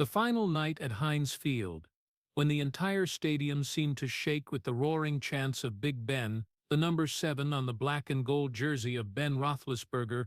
The final night at Heinz Field, when the entire stadium seemed to shake with the roaring chants of Big Ben, the number 7 on the black and gold jersey of Ben Roethlisberger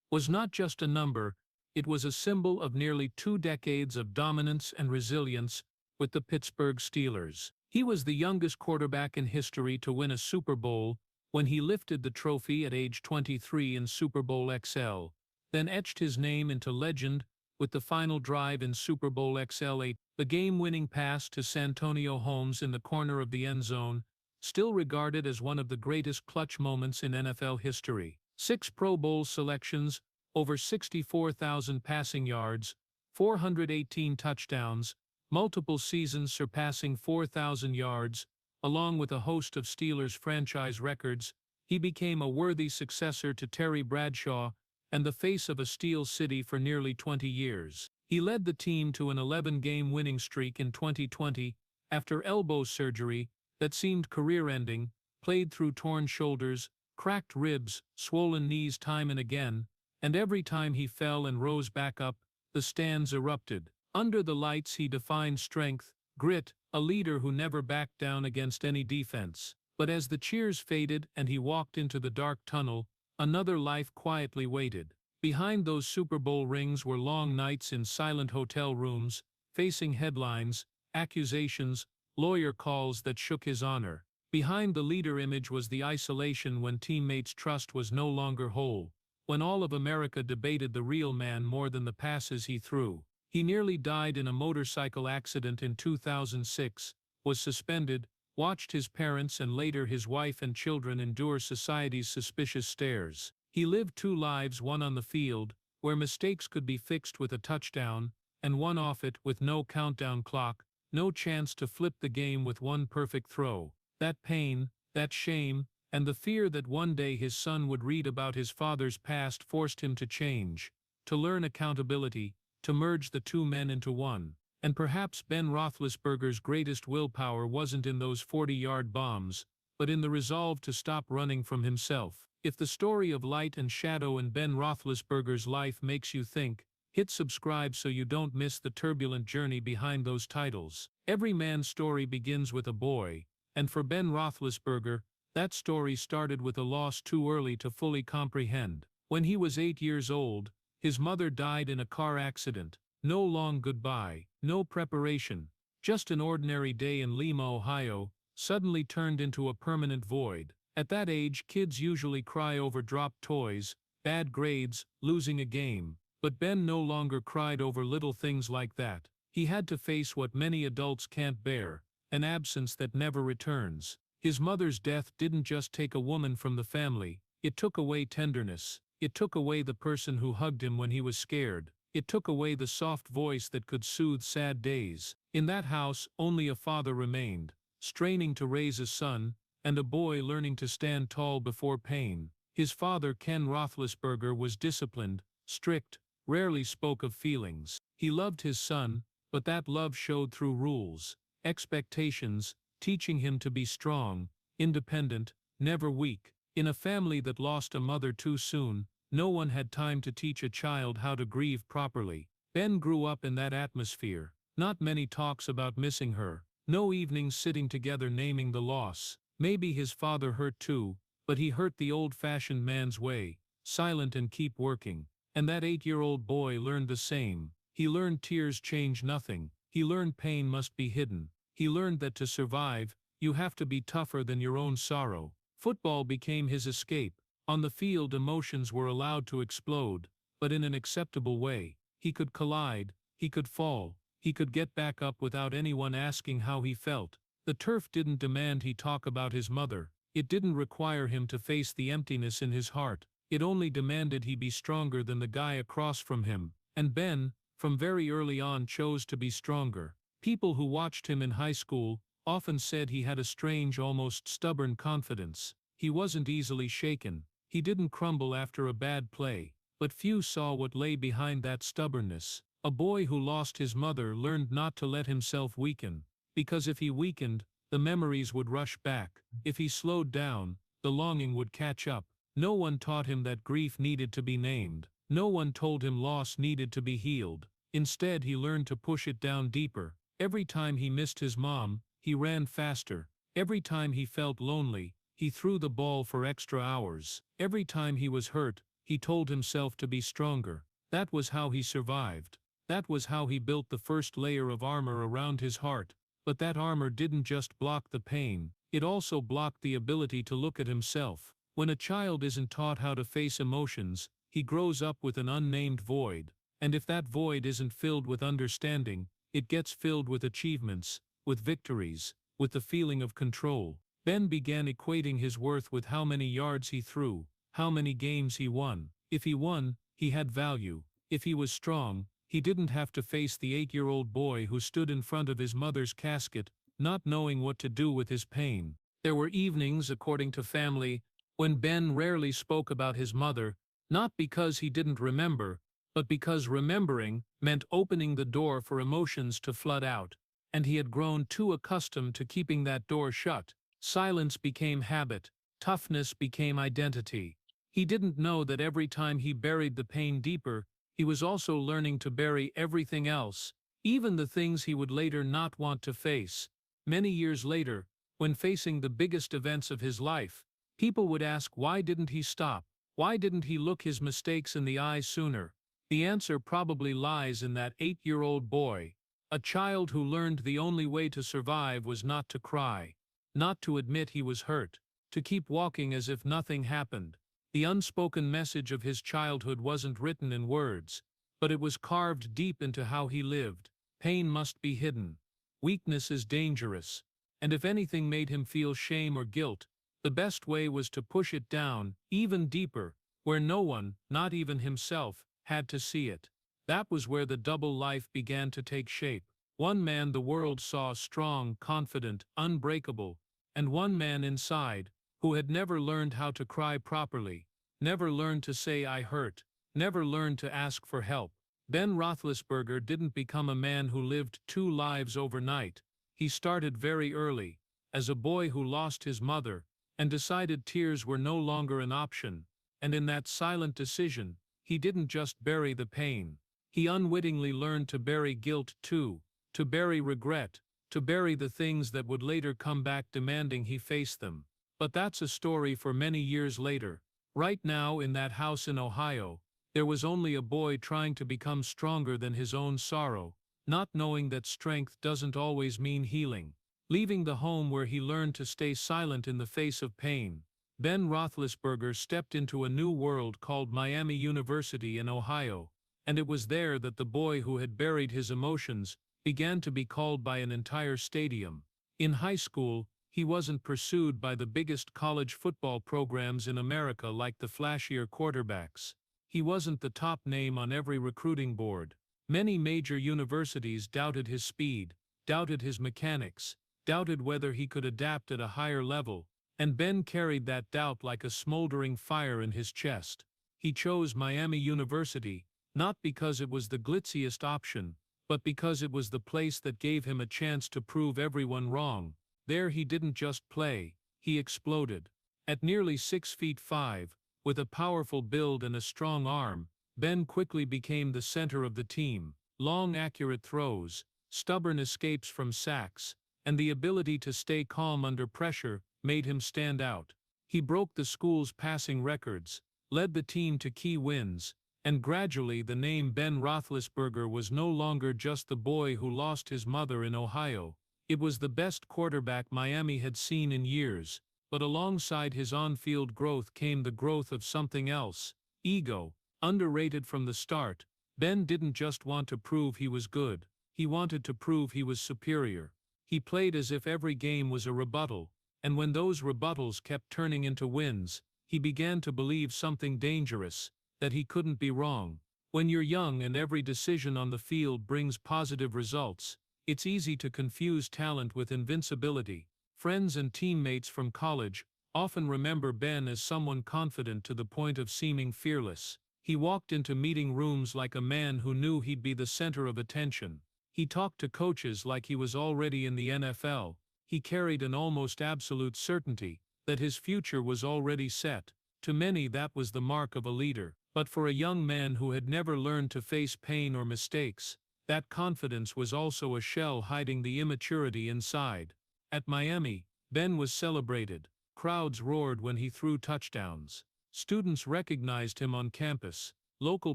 was not just a number, it was a symbol of nearly 2 decades of dominance and resilience with the Pittsburgh Steelers. He was the youngest quarterback in history to win a Super Bowl when he lifted the trophy at age 23 in Super Bowl XL, then etched his name into legend with the final drive in Super Bowl XL8, the game-winning pass to Santonio Holmes in the corner of the end zone, still regarded as one of the greatest clutch moments in NFL history. 6 Pro Bowl selections, over 64,000 passing yards, 418 touchdowns, multiple seasons surpassing 4,000 yards, along with a host of Steelers franchise records, he became a worthy successor to Terry Bradshaw and the face of a Steel City for nearly 20 years. He led the team to an 11-game winning streak in 2020 after elbow surgery that seemed career-ending, played through torn shoulders, cracked ribs, swollen knees time and again, and every time he fell and rose back up, the stands erupted. Under the lights he defined strength, grit, a leader who never backed down against any defense. But as the cheers faded and he walked into the dark tunnel, another life quietly waited. Behind those Super Bowl rings were long nights in silent hotel rooms, facing headlines, accusations, lawyer calls that shook his honor. Behind the leader image was the isolation when teammates' trust was no longer whole, when all of America debated the real man more than the passes he threw. He nearly died in a motorcycle accident in 2006, was suspended, watched his parents and later his wife and children endure society's suspicious stares. He lived 2 lives, one on the field, where mistakes could be fixed with a touchdown, and one off it with no countdown clock, no chance to flip the game with one perfect throw. That pain, that shame, and the fear that one day his son would read about his father's past forced him to change, to learn accountability, to merge the 2 men into one. And perhaps Ben Roethlisberger's greatest willpower wasn't in those 40-yard bombs, but in the resolve to stop running from himself. If the story of light and shadow in Ben Roethlisberger's life makes you think, hit subscribe so you don't miss the turbulent journey behind those titles. Every man's story begins with a boy, and for Ben Roethlisberger, that story started with a loss too early to fully comprehend. When he was 8 years old, his mother died in a car accident. No long goodbye, no preparation, just an ordinary day in Lima, Ohio, suddenly turned into a permanent void. At that age, kids usually cry over dropped toys, bad grades, losing a game. But Ben no longer cried over little things like that. He had to face what many adults can't bear, an absence that never returns. His mother's death didn't just take a woman from the family, it took away tenderness. It took away the person who hugged him when he was scared. It took away the soft voice that could soothe sad days. In that house, only a father remained, straining to raise a son, and a boy learning to stand tall before pain. His father, Ken Roethlisberger, was disciplined, strict, rarely spoke of feelings. He loved his son, but that love showed through rules, expectations, teaching him to be strong, independent, never weak. In a family that lost a mother too soon, no one had time to teach a child how to grieve properly. Ben grew up in that atmosphere. Not many talks about missing her. No evenings sitting together naming the loss. Maybe his father hurt too, but he hurt the old-fashioned man's way, silent and keep working. And that 8-year-old boy learned the same. He learned tears change nothing. He learned pain must be hidden. He learned that to survive, you have to be tougher than your own sorrow. Football became his escape. On the field, emotions were allowed to explode, but in an acceptable way. He could collide, he could fall, he could get back up without anyone asking how he felt. The turf didn't demand he talk about his mother. It didn't require him to face the emptiness in his heart. It only demanded he be stronger than the guy across from him. And Ben, from very early on, chose to be stronger. People who watched him in high school often said he had a strange, almost stubborn confidence. He wasn't easily shaken. He didn't crumble after a bad play, but few saw what lay behind that stubbornness. A boy who lost his mother learned not to let himself weaken, because if he weakened, the memories would rush back. If he slowed down, the longing would catch up. No one taught him that grief needed to be named. No one told him loss needed to be healed. Instead, he learned to push it down deeper. Every time he missed his mom, he ran faster. Every time he felt lonely, he threw the ball for extra hours. Every time he was hurt, he told himself to be stronger. That was how he survived. That was how he built the first layer of armor around his heart. But that armor didn't just block the pain, it also blocked the ability to look at himself. When a child isn't taught how to face emotions, he grows up with an unnamed void. And if that void isn't filled with understanding, it gets filled with achievements, with victories, with the feeling of control. Ben began equating his worth with how many yards he threw, how many games he won. If he won, he had value. If he was strong, he didn't have to face the 8-year-old boy who stood in front of his mother's casket, not knowing what to do with his pain. There were evenings, according to family, when Ben rarely spoke about his mother, not because he didn't remember, but because remembering meant opening the door for emotions to flood out, and he had grown too accustomed to keeping that door shut. Silence became habit, toughness became identity. He didn't know that every time he buried the pain deeper, he was also learning to bury everything else, even the things he would later not want to face. Many years later, when facing the biggest events of his life, people would ask, why didn't he stop? Why didn't he look his mistakes in the eye sooner? The answer probably lies in that 8-year-old boy, a child who learned the only way to survive was not to cry, not to admit he was hurt, to keep walking as if nothing happened. The unspoken message of his childhood wasn't written in words, but it was carved deep into how he lived. Pain must be hidden. Weakness is dangerous. And if anything made him feel shame or guilt, the best way was to push it down, even deeper, where no one, not even himself, had to see it. That was where the double life began to take shape. One man the world saw strong, confident, unbreakable, and one man inside, who had never learned how to cry properly, never learned to say I hurt, never learned to ask for help. Ben Roethlisberger didn't become a man who lived 2 lives overnight. He started very early, as a boy who lost his mother, and decided tears were no longer an option. And in that silent decision, he didn't just bury the pain. He unwittingly learned to bury guilt too, to bury regret, to bury the things that would later come back demanding he face them. But that's a story for many years later. Right now, in that house in Ohio, there was only a boy trying to become stronger than his own sorrow, not knowing that strength doesn't always mean healing. Leaving the home where he learned to stay silent in the face of pain, Ben Roethlisberger stepped into a new world called Miami University in Ohio, and it was there that the boy who had buried his emotions began to be called by an entire stadium. In high school, he wasn't pursued by the biggest college football programs in America like the flashier quarterbacks. He wasn't the top name on every recruiting board. Many major universities doubted his speed, doubted his mechanics, doubted whether he could adapt at a higher level, and Ben carried that doubt like a smoldering fire in his chest. He chose Miami University, not because it was the glitziest option, but because it was the place that gave him a chance to prove everyone wrong. There he didn't just play, he exploded. At nearly 6'5", with a powerful build and a strong arm, Ben quickly became the center of the team. Long, accurate throws, stubborn escapes from sacks, and the ability to stay calm under pressure made him stand out. He broke the school's passing records, led the team to key wins, and gradually the name Ben Roethlisberger was no longer just the boy who lost his mother in Ohio. It was the best quarterback Miami had seen in years, but alongside his on-field growth came the growth of something else: ego. Underrated from the start, Ben didn't just want to prove he was good, he wanted to prove he was superior. He played as if every game was a rebuttal, and when those rebuttals kept turning into wins, he began to believe something dangerous, that he couldn't be wrong. When you're young and every decision on the field brings positive results, it's easy to confuse talent with invincibility. Friends and teammates from college often remember Ben as someone confident to the point of seeming fearless. He walked into meeting rooms like a man who knew he'd be the center of attention. He talked to coaches like he was already in the NFL. He carried an almost absolute certainty that his future was already set. To many, that was the mark of a leader. But for a young man who had never learned to face pain or mistakes, That confidence was also a shell hiding the immaturity inside. At Miami, Ben was celebrated. Crowds roared when he threw touchdowns. Students recognized him on campus. Local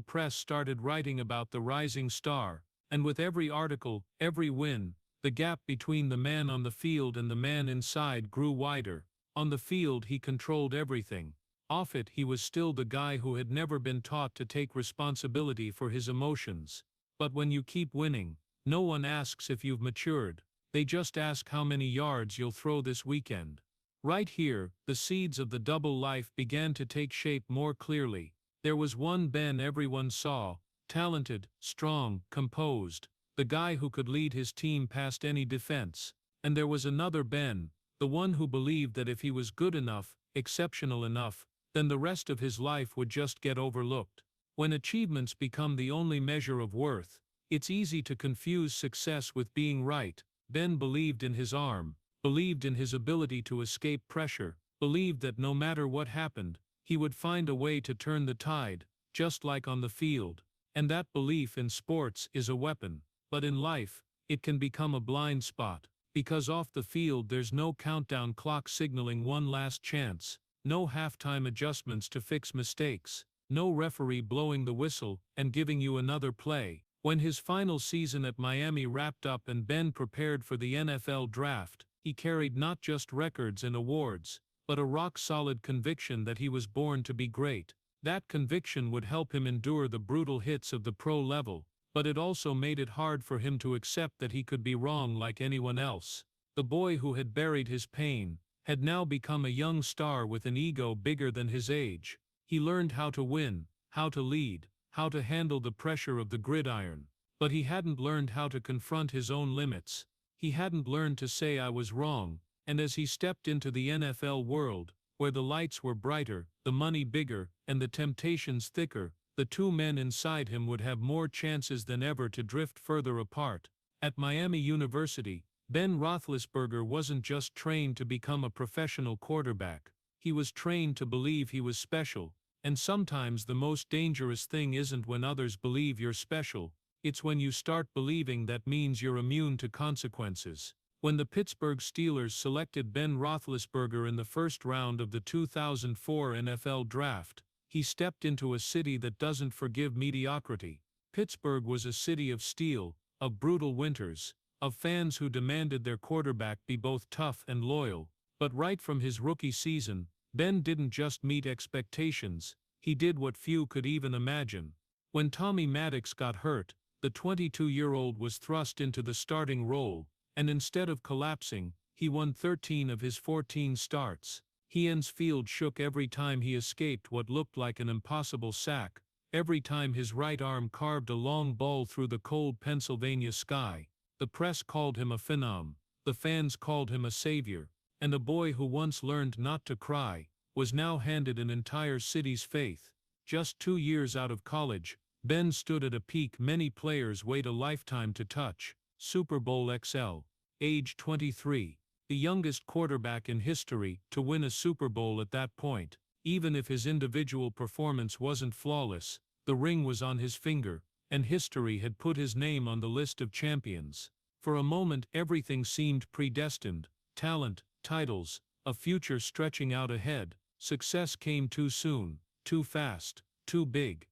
press started writing about the rising star, and with every article, every win, the gap between the man on the field and the man inside grew wider. On the field he controlled everything. Off it he was still the guy who had never been taught to take responsibility for his emotions. But when you keep winning, no one asks if you've matured. They just ask how many yards you'll throw this weekend. Right here, the seeds of the double life began to take shape more clearly. There was one Ben everyone saw, talented, strong, composed, the guy who could lead his team past any defense. And there was another Ben, the one who believed that if he was good enough, exceptional enough, then the rest of his life would just get overlooked. When achievements become the only measure of worth, it's easy to confuse success with being right. Ben believed in his arm, believed in his ability to escape pressure, believed that no matter what happened, he would find a way to turn the tide, just like on the field. And that belief in sports is a weapon. But in life, it can become a blind spot, because off the field there's no countdown clock signaling one last chance, no halftime adjustments to fix mistakes, no referee blowing the whistle and giving you another play. When his final season at Miami wrapped up and Ben prepared for the NFL draft, he carried not just records and awards, but a rock-solid conviction that he was born to be great. That conviction would help him endure the brutal hits of the pro level, but it also made it hard for him to accept that he could be wrong like anyone else. The boy who had buried his pain had now become a young star with an ego bigger than his age. He learned how to win, how to lead, how to handle the pressure of the gridiron. But he hadn't learned how to confront his own limits. He hadn't learned to say I was wrong, and as he stepped into the NFL world, where the lights were brighter, the money bigger, and the temptations thicker, the two men inside him would have more chances than ever to drift further apart. At Miami University, Ben Roethlisberger wasn't just trained to become a professional quarterback. He was trained to believe he was special. And sometimes the most dangerous thing isn't when others believe you're special, it's when you start believing that means you're immune to consequences. When the Pittsburgh Steelers selected Ben Roethlisberger in the first round of the 2004 NFL Draft, he stepped into a city that doesn't forgive mediocrity. Pittsburgh was a city of steel, of brutal winters, of fans who demanded their quarterback be both tough and loyal. But right from his rookie season, Ben didn't just meet expectations, he did what few could even imagine. When Tommy Maddox got hurt, the 22-year-old was thrust into the starting role, and instead of collapsing, he won 13 of his 14 starts. Heinz Field shook every time he escaped what looked like an impossible sack, every time his right arm carved a long ball through the cold Pennsylvania sky. The press called him a phenom, the fans called him a savior, and a boy who once learned not to cry was now handed an entire city's faith. Just 2 years out of college, Ben stood at a peak many players wait a lifetime to touch, Super Bowl XL. Age 23, the youngest quarterback in history to win a Super Bowl at that point. Even if his individual performance wasn't flawless, the ring was on his finger, and history had put his name on the list of champions. For a moment everything seemed predestined: talent, titles, a future stretching out ahead. Success came too soon, too fast, too big.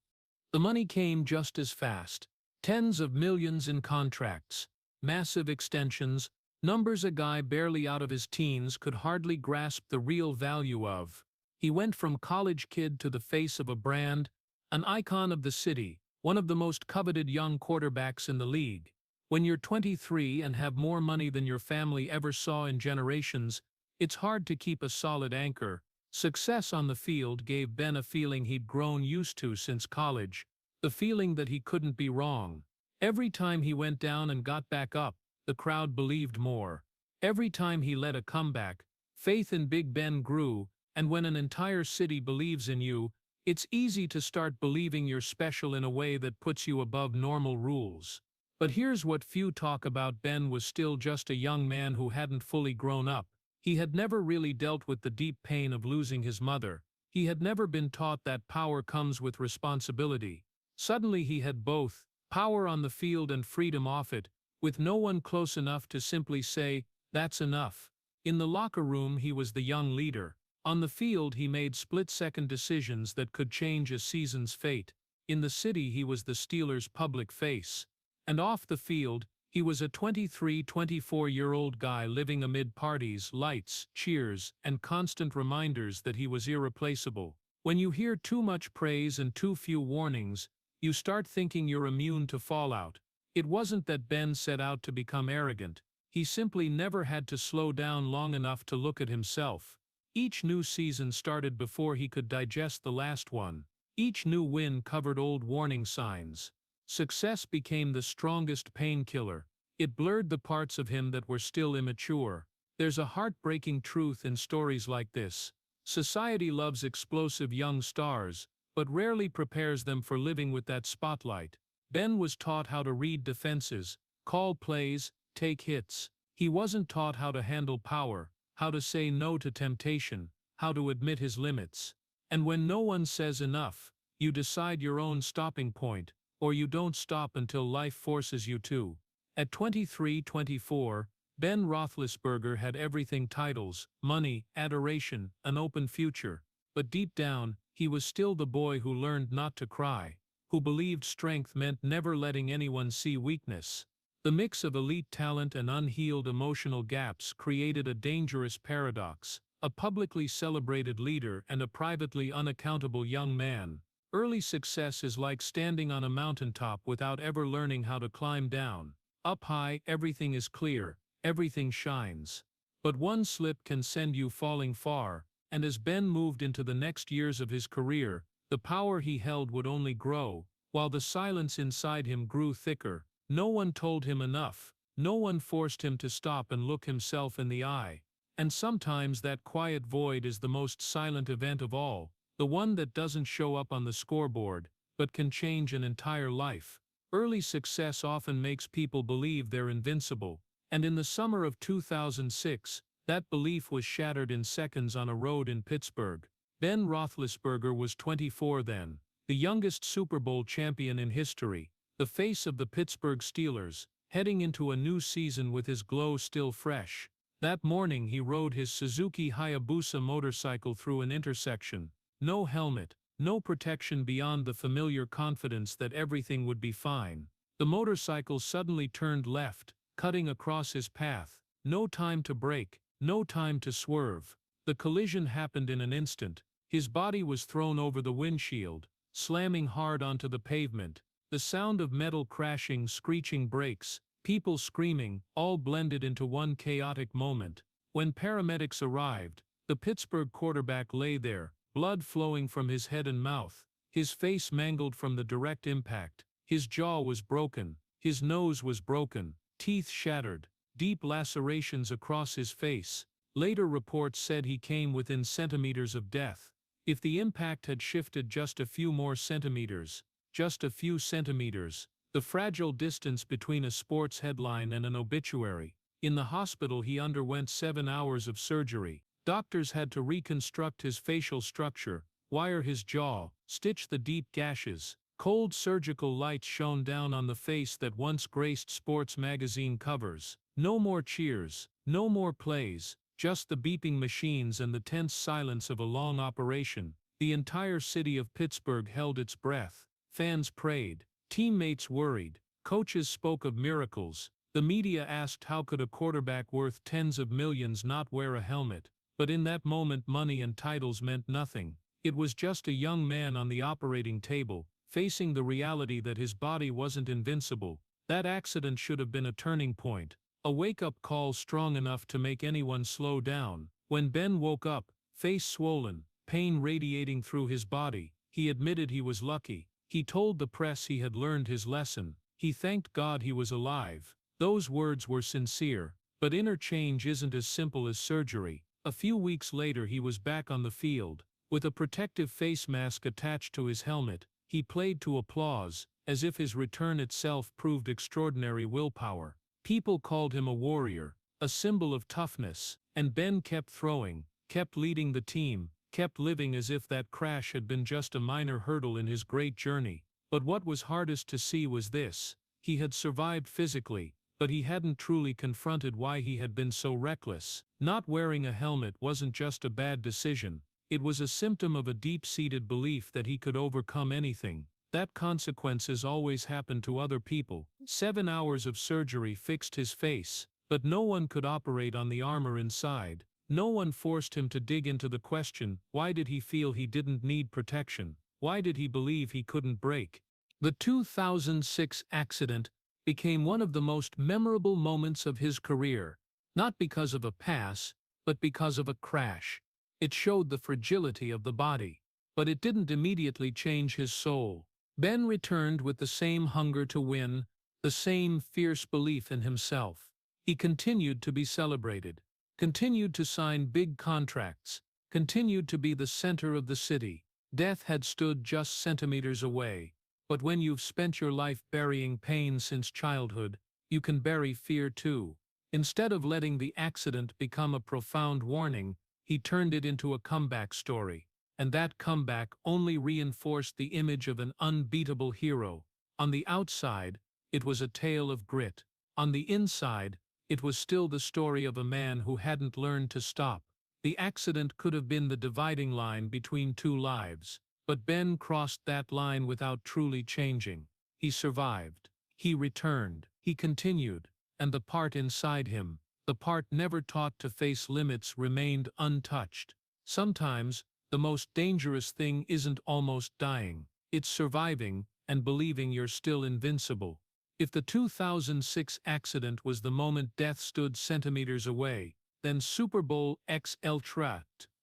The money came just as fast. Tens of millions in contracts, massive extensions, numbers a guy barely out of his teens could hardly grasp the real value of. He went from college kid to the face of a brand, an icon of the city, one of the most coveted young quarterbacks in the league. When you're 23 and have more money than your family ever saw in generations, it's hard to keep a solid anchor. Success on the field gave Ben a feeling he'd grown used to since college, the feeling that he couldn't be wrong. Every time he went down and got back up, the crowd believed more. Every time he led a comeback, faith in Big Ben grew, and when an entire city believes in you, it's easy to start believing you're special in a way that puts you above normal rules. But here's what few talk about: Ben was still just a young man who hadn't fully grown up. He had never really dealt with the deep pain of losing his mother. He had never been taught that power comes with responsibility. Suddenly he had both, Power on the field and freedom off it, with no one close enough to simply say, "That's enough." In the locker room he was the young leader. On the field he made split-second decisions that could change a season's fate. In the city he was the Steelers' public face. And off the field, he was a 23-24-year-old guy living amid parties, lights, cheers, and constant reminders that he was irreplaceable. When you hear too much praise and too few warnings, you start thinking you're immune to fallout. It wasn't that Ben set out to become arrogant. He simply never had to slow down long enough to look at himself. Each new season started before he could digest the last one. Each new win covered old warning signs. Success became the strongest painkiller. It blurred the parts of him that were still immature. There's a heartbreaking truth in stories like this. Society loves explosive young stars, but rarely prepares them for living with that spotlight. Ben was taught how to read defenses, call plays, take hits. He wasn't taught how to handle power, how to say no to temptation, how to admit his limits. And when no one says enough, you decide your own stopping point, or you don't stop until life forces you to. At 23-24, Ben Roethlisberger had everything: titles, money, adoration, an open future. But deep down, he was still the boy who learned not to cry, who believed strength meant never letting anyone see weakness. The mix of elite talent and unhealed emotional gaps created a dangerous paradox: a publicly celebrated leader and a privately unaccountable young man. Early success is like standing on a mountaintop without ever learning how to climb down. Up high, everything is clear, everything shines. But one slip can send you falling far, and as Ben moved into the next years of his career, the power he held would only grow, while the silence inside him grew thicker. No one told him enough. No one forced him to stop and look himself in the eye. And sometimes that quiet void is the most silent event of all, the one that doesn't show up on the scoreboard, but can change an entire life. Early success often makes people believe they're invincible, and in the summer of 2006, that belief was shattered in seconds on a road in Pittsburgh. Ben Roethlisberger was 24 then, the youngest Super Bowl champion in history, the face of the Pittsburgh Steelers, heading into a new season with his glow still fresh. That morning he rode his Suzuki Hayabusa motorcycle through an intersection. No helmet, no protection beyond the familiar confidence that everything would be fine. The motorcycle suddenly turned left, cutting across his path. No time to brake, no time to swerve. The collision happened in an instant. His body was thrown over the windshield, slamming hard onto the pavement. The sound of metal crashing, screeching brakes, people screaming, all blended into one chaotic moment. When paramedics arrived, the Pittsburgh quarterback lay there, blood flowing from his head and mouth, his face mangled from the direct impact. His jaw was broken, his nose was broken, teeth shattered, deep lacerations across his face. Later reports said he came within centimeters of death. If the impact had shifted just a few more centimeters, just a few centimeters, the fragile distance between a sports headline and an obituary. In the hospital he underwent 7 hours of surgery. Doctors had to reconstruct his facial structure, wire his jaw, stitch the deep gashes. Cold surgical lights shone down on the face that once graced sports magazine covers. No more cheers, no more plays, just the beeping machines and the tense silence of a long operation. The entire city of Pittsburgh held its breath. Fans prayed, teammates worried, coaches spoke of miracles. The media asked how could a quarterback worth tens of millions not wear a helmet. But in that moment money and titles meant nothing. It was just a young man on the operating table, facing the reality that his body wasn't invincible. That accident should have been a turning point, a wake-up call strong enough to make anyone slow down. When Ben woke up, face swollen, pain radiating through his body, he admitted he was lucky. He told the press he had learned his lesson. He thanked God he was alive. Those words were sincere, but inner change isn't as simple as surgery. A few weeks later he was back on the field. With a protective face mask attached to his helmet, he played to applause, as if his return itself proved extraordinary willpower. People called him a warrior, a symbol of toughness, and Ben kept throwing, kept leading the team, kept living as if that crash had been just a minor hurdle in his great journey. But what was hardest to see was this: he had survived physically, but he hadn't truly confronted why he had been so reckless. Not wearing a helmet wasn't just a bad decision, it was a symptom of a deep-seated belief that he could overcome anything, that consequences always happen to other people. 7 hours of surgery fixed his face, but no one could operate on the armor inside. No one forced him to dig into the question: why did he feel he didn't need protection? Why did he believe he couldn't break? The 2006 accident became one of the most memorable moments of his career, not because of a pass, but because of a crash. It showed the fragility of the body, but it didn't immediately change his soul. Ben returned with the same hunger to win, the same fierce belief in himself. He continued to be celebrated, continued to sign big contracts, continued to be the center of the city. Death had stood just centimeters away, but when you've spent your life burying pain since childhood, you can bury fear too. Instead of letting the accident become a profound warning, he turned it into a comeback story, and that comeback only reinforced the image of an unbeatable hero. On the outside, it was a tale of grit. On the inside, it was still the story of a man who hadn't learned to stop. The accident could have been the dividing line between two lives, but Ben crossed that line without truly changing. He survived. He returned. He continued. And the part inside him, the part never taught to face limits, remained untouched. Sometimes, the most dangerous thing isn't almost dying. It's surviving and believing you're still invincible. If the 2006 accident was the moment death stood centimeters away, then Super Bowl XL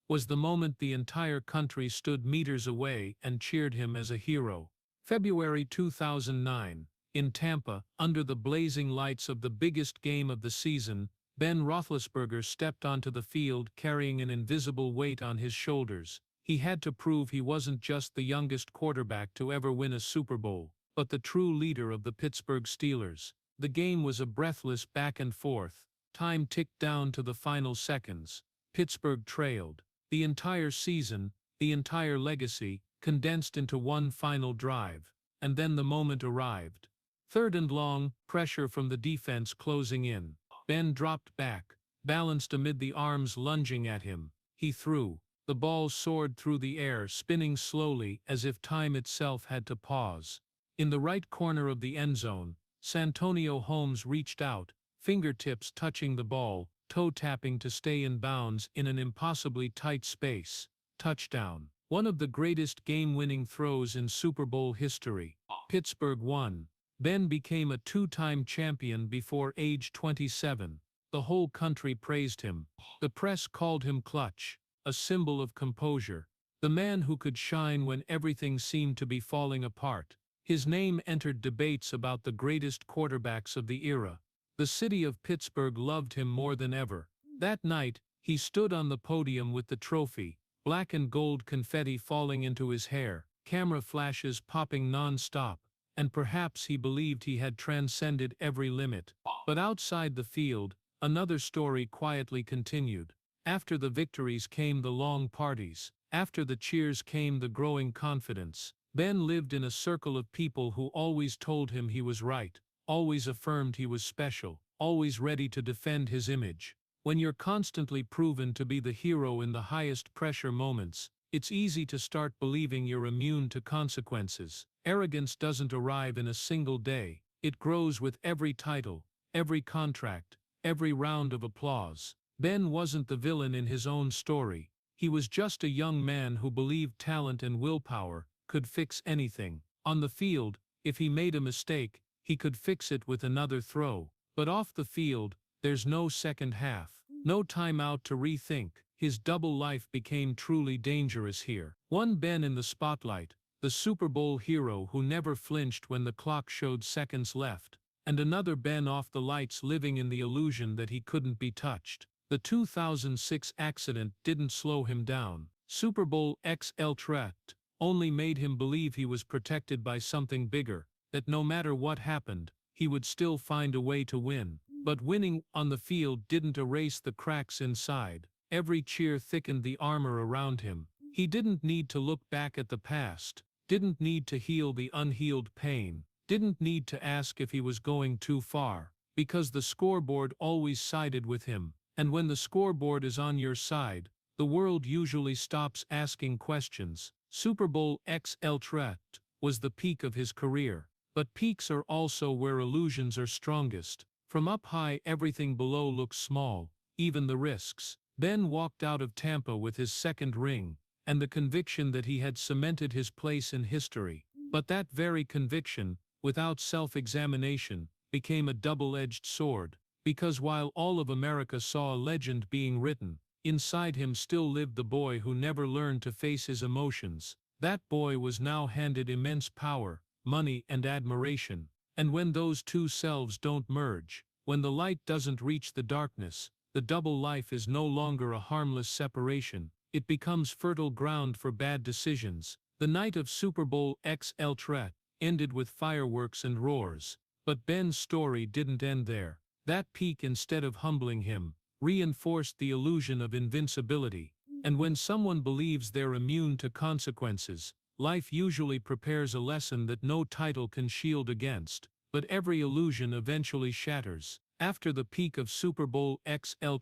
was the moment the entire country stood meters away and cheered him as a hero. February 2009, in Tampa, under the blazing lights of the biggest game of the season, Ben Roethlisberger stepped onto the field carrying an invisible weight on his shoulders. He had to prove he wasn't just the youngest quarterback to ever win a Super Bowl, but the true leader of the Pittsburgh Steelers. The game was a breathless back and forth. Time ticked down to the final seconds. Pittsburgh trailed. The entire season, the entire legacy, condensed into one final drive. And then the moment arrived. 3rd and long, pressure from the defense closing in. Ben dropped back, balanced amid the arms lunging at him. He threw. The ball soared through the air, spinning slowly as if time itself had to pause. In the right corner of the end zone, Santonio Holmes reached out, fingertips touching the ball, toe-tapping to stay in bounds in an impossibly tight space. Touchdown. One of the greatest game-winning throws in Super Bowl history. Pittsburgh won. Ben became a 2-time champion before age 27. The whole country praised him. The press called him clutch, a symbol of composure. The man who could shine when everything seemed to be falling apart. His name entered debates about the greatest quarterbacks of the era. The city of Pittsburgh loved him more than ever. That night, he stood on the podium with the trophy, black and gold confetti falling into his hair, camera flashes popping non-stop, and perhaps he believed he had transcended every limit. But outside the field, another story quietly continued. After the victories came the long parties. After the cheers came the growing confidence. Ben lived in a circle of people who always told him he was right, always affirmed he was special, always ready to defend his image. When you're constantly proven to be the hero in the highest pressure moments, it's easy to start believing you're immune to consequences. Arrogance doesn't arrive in a single day. It grows with every title, every contract, every round of applause. Ben wasn't the villain in his own story. He was just a young man who believed talent and willpower could fix anything. On the field, if he made a mistake, he could fix it with another throw. But off the field, there's no second half, no timeout to rethink. His double life became truly dangerous here. One Ben in the spotlight, the Super Bowl hero who never flinched when the clock showed seconds left, and another Ben off the lights living in the illusion that he couldn't be touched. The 2006 accident didn't slow him down. Super Bowl XL only made him believe he was protected by something bigger, that no matter what happened, he would still find a way to win. But winning on the field didn't erase the cracks inside. Every cheer thickened the armor around him. He didn't need to look back at the past, didn't need to heal the unhealed pain, didn't need to ask if he was going too far, because the scoreboard always sided with him, and when the scoreboard is on your side, the world usually stops asking questions. Super Bowl XL was the peak of his career, but peaks are also where illusions are strongest. From up high, everything below looks small, even the risks. Ben walked out of Tampa with his second ring, and the conviction that he had cemented his place in history. But that very conviction, without self-examination, became a double-edged sword, because while all of America saw a legend being written, inside him still lived the boy who never learned to face his emotions. That boy was now handed immense power, money, and admiration. And when those two selves don't merge, when the light doesn't reach the darkness, the double life is no longer a harmless separation. It becomes fertile ground for bad decisions. The night of Super Bowl XL ended with fireworks and roars. But Ben's story didn't end there. That peak, instead of humbling him, reinforced the illusion of invincibility. And when someone believes they're immune to consequences, life usually prepares a lesson that no title can shield against. But every illusion eventually shatters. After the peak of Super Bowl XL,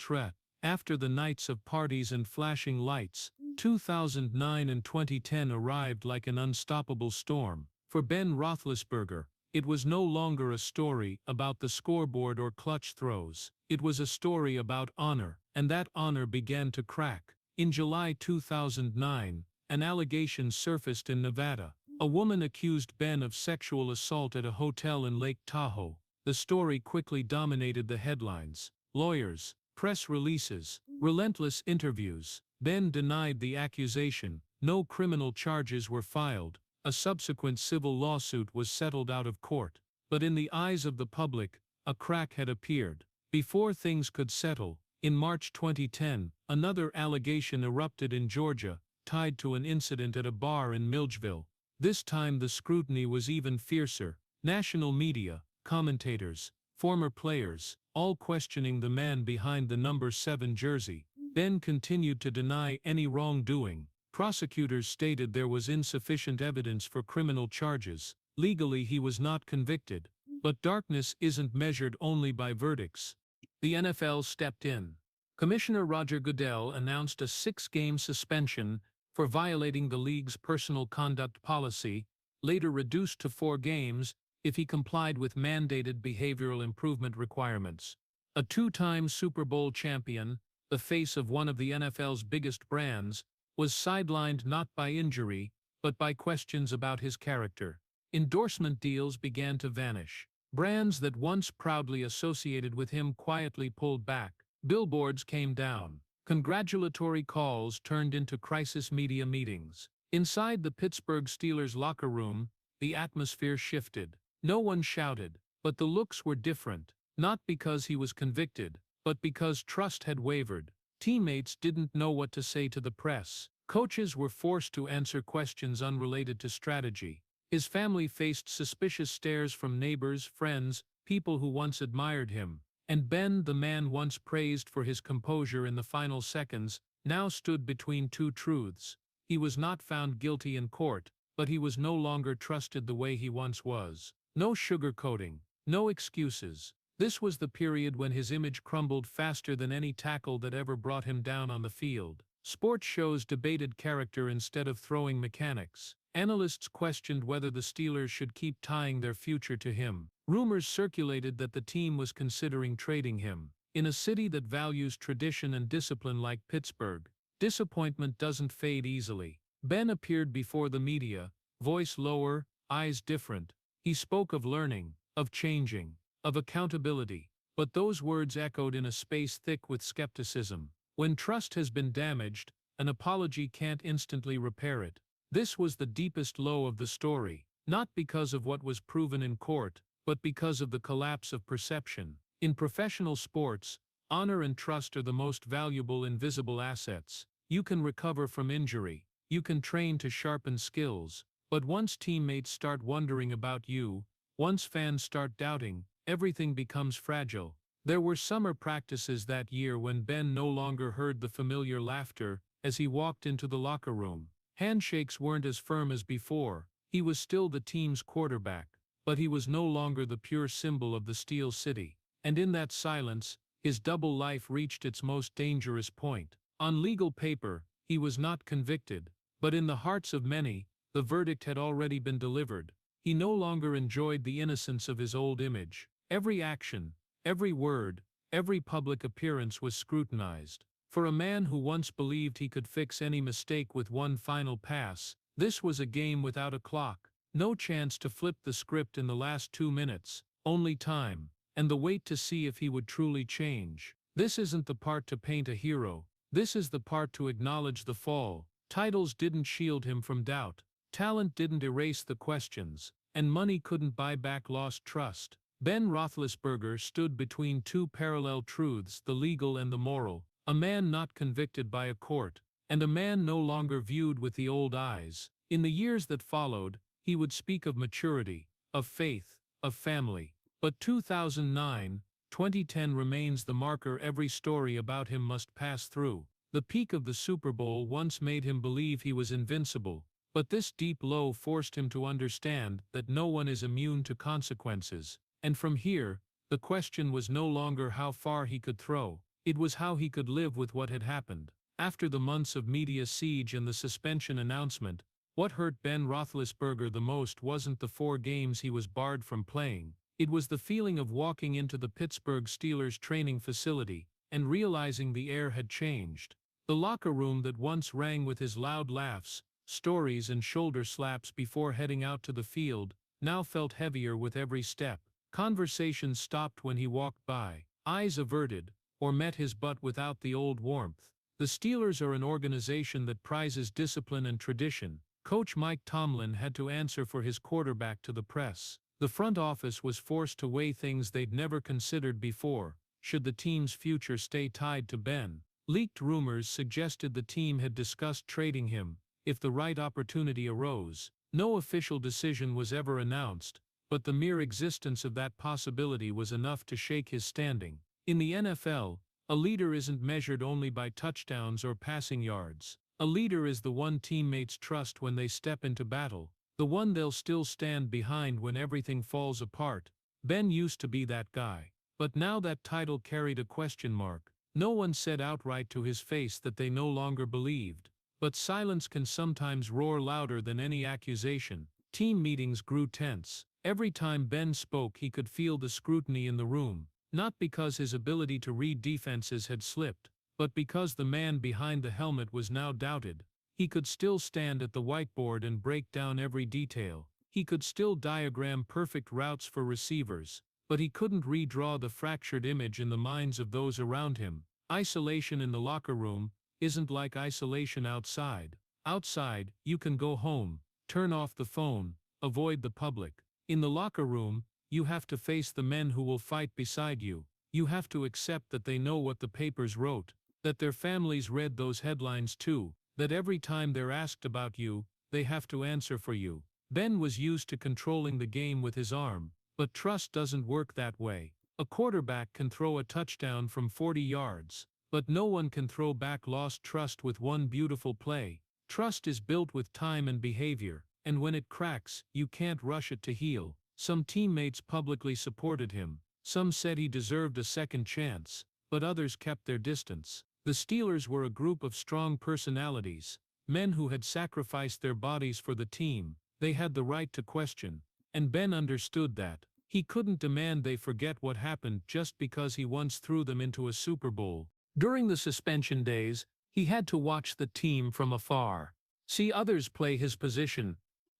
after the nights of parties and flashing lights, 2009 and 2010 arrived like an unstoppable storm. For Ben Roethlisberger, it was no longer a story about the scoreboard or clutch throws. It was a story about honor, and that honor began to crack. In July 2009, an allegation surfaced in Nevada. A woman accused Ben of sexual assault at a hotel in Lake Tahoe. The story quickly dominated the headlines. Lawyers, press releases, relentless interviews. Ben denied the accusation. No criminal charges were filed. A subsequent civil lawsuit was settled out of court. But in the eyes of the public, a crack had appeared. Before things could settle, in March 2010, another allegation erupted in Georgia, tied to an incident at a bar in Milledgeville. This time the scrutiny was even fiercer. National media, commentators, former players, all questioning the man behind the number 7 jersey. Ben continued to deny any wrongdoing. Prosecutors stated there was insufficient evidence for criminal charges. Legally, he was not convicted. But darkness isn't measured only by verdicts. The NFL stepped in. Commissioner Roger Goodell announced a 6-game suspension for violating the league's personal conduct policy, later reduced to 4 games if he complied with mandated behavioral improvement requirements. A 2-time Super Bowl champion, the face of one of the NFL's biggest brands, was sidelined not by injury, but by questions about his character. Endorsement deals began to vanish. Brands that once proudly associated with him quietly pulled back. Billboards came down. Congratulatory calls turned into crisis media meetings. Inside the Pittsburgh Steelers locker room, the atmosphere shifted. No one shouted, but the looks were different, not because he was convicted, but because trust had wavered. Teammates didn't know what to say to the press. Coaches were forced to answer questions unrelated to strategy. His family faced suspicious stares from neighbors, friends, people who once admired him. And Ben, the man once praised for his composure in the final seconds, now stood between two truths. He was not found guilty in court, but he was no longer trusted the way he once was. No sugarcoating, no excuses. This was the period when his image crumbled faster than any tackle that ever brought him down on the field. Sports shows debated character instead of throwing mechanics. Analysts questioned whether the Steelers should keep tying their future to him. Rumors circulated that the team was considering trading him. In a city that values tradition and discipline like Pittsburgh, disappointment doesn't fade easily. Ben appeared before the media, voice lower, eyes different. He spoke of learning, of changing, of accountability. But those words echoed in a space thick with skepticism. When trust has been damaged, an apology can't instantly repair it. This was the deepest low of the story, not because of what was proven in court, but because of the collapse of perception. In professional sports, honor and trust are the most valuable invisible assets. You can recover from injury, you can train to sharpen skills, but once teammates start wondering about you, once fans start doubting, everything becomes fragile. There were summer practices that year when Ben no longer heard the familiar laughter as he walked into the locker room. Handshakes weren't as firm as before, He was still the team's quarterback, but he was no longer the pure symbol of the Steel City. And in that silence, his double life reached its most dangerous point. On legal paper, he was not convicted, but in the hearts of many, the verdict had already been delivered. He no longer enjoyed the innocence of his old image. Every action, every word, every public appearance was scrutinized. For a man who once believed he could fix any mistake with one final pass, this was a game without a clock. No chance to flip the script in the last 2 minutes, only time, and the wait to see if he would truly change. This isn't the part to paint a hero, this is the part to acknowledge the fall. Titles didn't shield him from doubt, talent didn't erase the questions, and money couldn't buy back lost trust. Ben Roethlisberger stood between two parallel truths, the legal and the moral, a man not convicted by a court, and a man no longer viewed with the old eyes. In the years that followed, he would speak of maturity, of faith, of family. But 2009, 2010 remains the marker every story about him must pass through. The peak of the Super Bowl once made him believe he was invincible, but this deep low forced him to understand that no one is immune to consequences. And from here, the question was no longer how far he could throw, it was how he could live with what had happened. After the months of media siege and the suspension announcement, what hurt Ben Roethlisberger the most wasn't the 4 games he was barred from playing. It was the feeling of walking into the Pittsburgh Steelers training facility and realizing the air had changed. The locker room that once rang with his loud laughs, stories and shoulder slaps before heading out to the field, now felt heavier with every step. Conversations stopped when he walked by, eyes averted, or met his butt without the old warmth. The Steelers are an organization that prizes discipline and tradition. Coach Mike Tomlin had to answer for his quarterback to the press. The front office was forced to weigh things they'd never considered before. Should the team's future stay tied to Ben? Leaked rumors suggested the team had discussed trading him if the right opportunity arose. No official decision was ever announced, but the mere existence of that possibility was enough to shake his standing. In the NFL, a leader isn't measured only by touchdowns or passing yards. A leader is the one teammates trust when they step into battle, the one they'll still stand behind when everything falls apart. Ben used to be that guy, but now that title carried a question mark. No one said outright to his face that they no longer believed, but silence can sometimes roar louder than any accusation. Team meetings grew tense. Every time Ben spoke, he could feel the scrutiny in the room, not because his ability to read defenses had slipped, but because the man behind the helmet was now doubted. He could still stand at the whiteboard and break down every detail. He could still diagram perfect routes for receivers, but he couldn't redraw the fractured image in the minds of those around him. Isolation in the locker room isn't like isolation outside. Outside, you can go home, turn off the phone, avoid the public. In the locker room, you have to face the men who will fight beside you. You have to accept that they know what the papers wrote, that their families read those headlines too, that every time they're asked about you, they have to answer for you. Ben was used to controlling the game with his arm, but trust doesn't work that way. A quarterback can throw a touchdown from 40 yards, but no one can throw back lost trust with one beautiful play. Trust is built with time and behavior, and when it cracks, you can't rush it to heal. Some teammates publicly supported him. Some said he deserved a second chance, but others kept their distance. The Steelers were a group of strong personalities, men who had sacrificed their bodies for the team. They had the right to question, and Ben understood that. He couldn't demand they forget what happened just because he once threw them into a Super Bowl. During the suspension days, he had to watch the team from afar, see others play his position.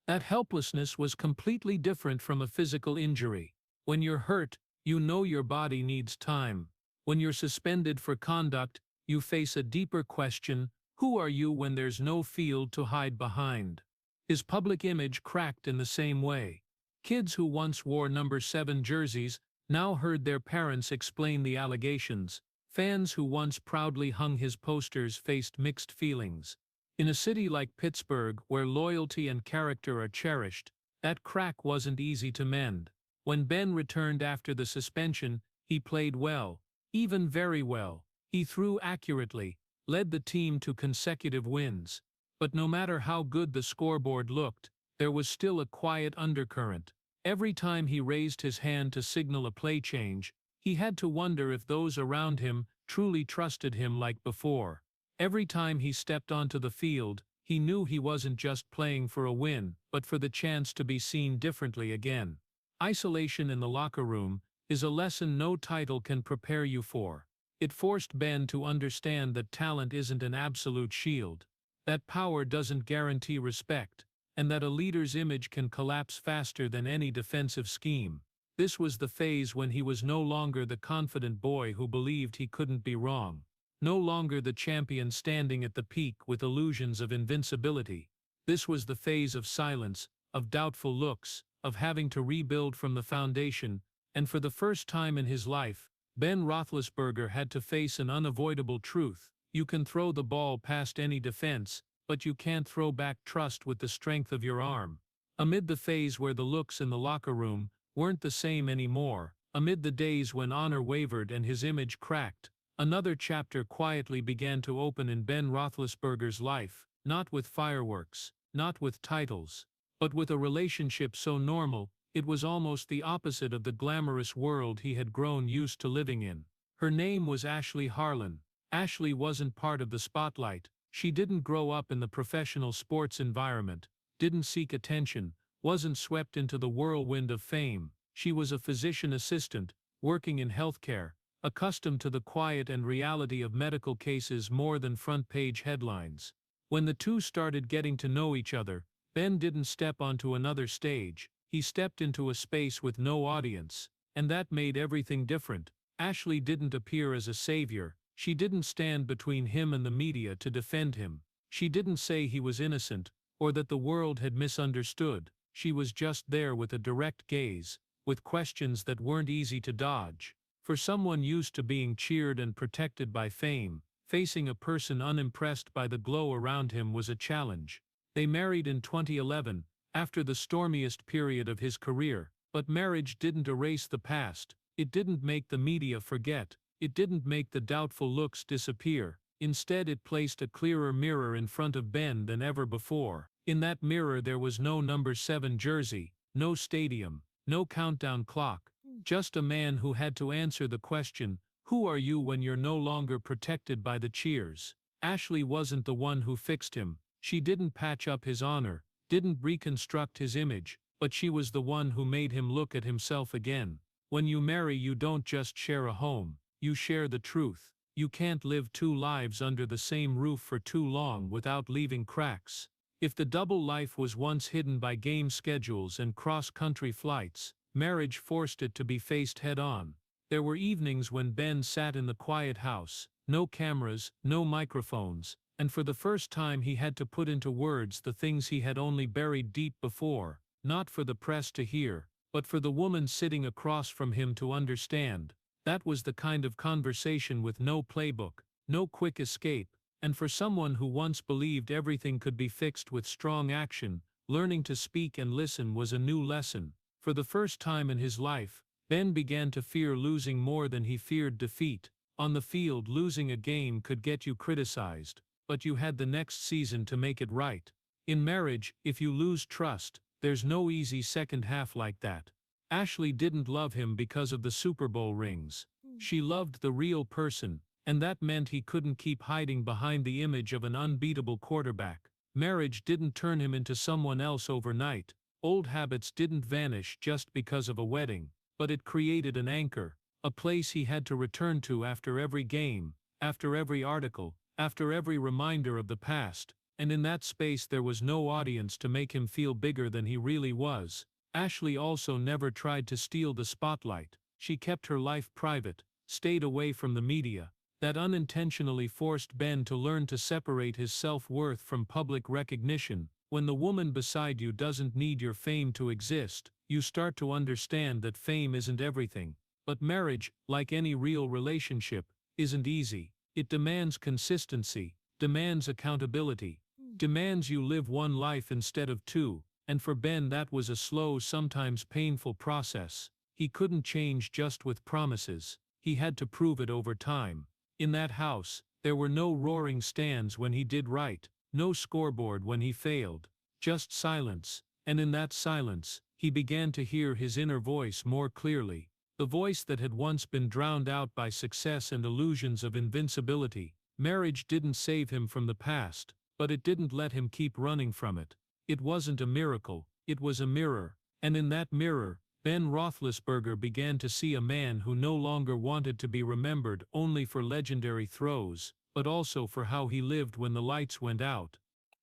That helplessness was completely different from a physical injury. When you're hurt, you know your body needs time. When you're suspended for conduct, you face a deeper question: who are you when there's no field to hide behind? His public image cracked in the same way. Kids who once wore number 7 jerseys now heard their parents explain the allegations. Fans who once proudly hung his posters faced mixed feelings. In a city like Pittsburgh, where loyalty and character are cherished, that crack wasn't easy to mend. When Ben returned after the suspension, he played well, even very well. He threw accurately, led the team to consecutive wins. But no matter how good the scoreboard looked, there was still a quiet undercurrent. Every time he raised his hand to signal a play change, he had to wonder if those around him truly trusted him like before. Every time he stepped onto the field, he knew he wasn't just playing for a win, but for the chance to be seen differently again. Isolation in the locker room is a lesson no title can prepare you for. It forced Ben to understand that talent isn't an absolute shield, that power doesn't guarantee respect, and that a leader's image can collapse faster than any defensive scheme. This was the phase when he was no longer the confident boy who believed he couldn't be wrong, no longer the champion standing at the peak with illusions of invincibility. This was the phase of silence, of doubtful looks, of having to rebuild from the foundation, and for the first time in his life, Ben Roethlisberger had to face an unavoidable truth. You can throw the ball past any defense, but you can't throw back trust with the strength of your arm. Amid the phase where the looks in the locker room weren't the same anymore, amid the days when honor wavered and his image cracked, another chapter quietly began to open in Ben Roethlisberger's life, not with fireworks, not with titles, but with a relationship so normal, it was almost the opposite of the glamorous world he had grown used to living in. Her name was Ashley Harlan. Ashley wasn't part of the spotlight. She didn't grow up in the professional sports environment, didn't seek attention, wasn't swept into the whirlwind of fame. She was a physician assistant, working in healthcare, accustomed to the quiet and reality of medical cases more than front-page headlines. When the two started getting to know each other, Ben didn't step onto another stage. He stepped into a space with no audience, and that made everything different. Ashley didn't appear as a savior. She didn't stand between him and the media to defend him. She didn't say he was innocent, or that the world had misunderstood. She was just there with a direct gaze, with questions that weren't easy to dodge. For someone used to being cheered and protected by fame, facing a person unimpressed by the glow around him was a challenge. They married in 2011, after the stormiest period of his career, but marriage didn't erase the past. It didn't make the media forget. It didn't make the doubtful looks disappear. Instead, it placed a clearer mirror in front of Ben than ever before. In that mirror there was no number 7 jersey, no stadium, no countdown clock, just a man who had to answer the question, who are you when you're no longer protected by the cheers? Ashley wasn't the one who fixed him. She didn't patch up his honor, didn't reconstruct his image, but she was the one who made him look at himself again. When you marry, you don't just share a home, you share the truth. You can't live 2 lives under the same roof for too long without leaving cracks. If the double life was once hidden by game schedules and cross-country flights, marriage forced it to be faced head-on. There were evenings when Ben sat in the quiet house, no cameras, no microphones, and for the first time he had to put into words the things he had only buried deep before, not for the press to hear, but for the woman sitting across from him to understand. That was the kind of conversation with no playbook, no quick escape, and for someone who once believed everything could be fixed with strong action, learning to speak and listen was a new lesson. For the first time in his life, Ben began to fear losing more than he feared defeat. On the field, losing a game could get you criticized, but you had the next season to make it right. In marriage, if you lose trust, there's no easy second half like that. Ashley didn't love him because of the Super Bowl rings. She loved the real person, and that meant he couldn't keep hiding behind the image of an unbeatable quarterback. Marriage didn't turn him into someone else overnight. Old habits didn't vanish just because of a wedding, but it created an anchor, a place he had to return to after every game, after every article, after every reminder of the past, and in that space there was no audience to make him feel bigger than he really was. Ashley also never tried to steal the spotlight. She kept her life private, stayed away from the media. That unintentionally forced Ben to learn to separate his self-worth from public recognition. When the woman beside you doesn't need your fame to exist, you start to understand that fame isn't everything. But marriage, like any real relationship, isn't easy. It demands consistency, demands accountability, demands you live one life instead of 2. And for Ben that was a slow, sometimes painful process. He couldn't change just with promises. He had to prove it over time. In that house, there were no roaring stands when he did right, no scoreboard when he failed, just silence. And in that silence, he began to hear his inner voice more clearly, the voice that had once been drowned out by success and illusions of invincibility. Marriage didn't save him from the past, but it didn't let him keep running from it. It wasn't a miracle, it was a mirror, and in that mirror, Ben Roethlisberger began to see a man who no longer wanted to be remembered only for legendary throws, but also for how he lived when the lights went out.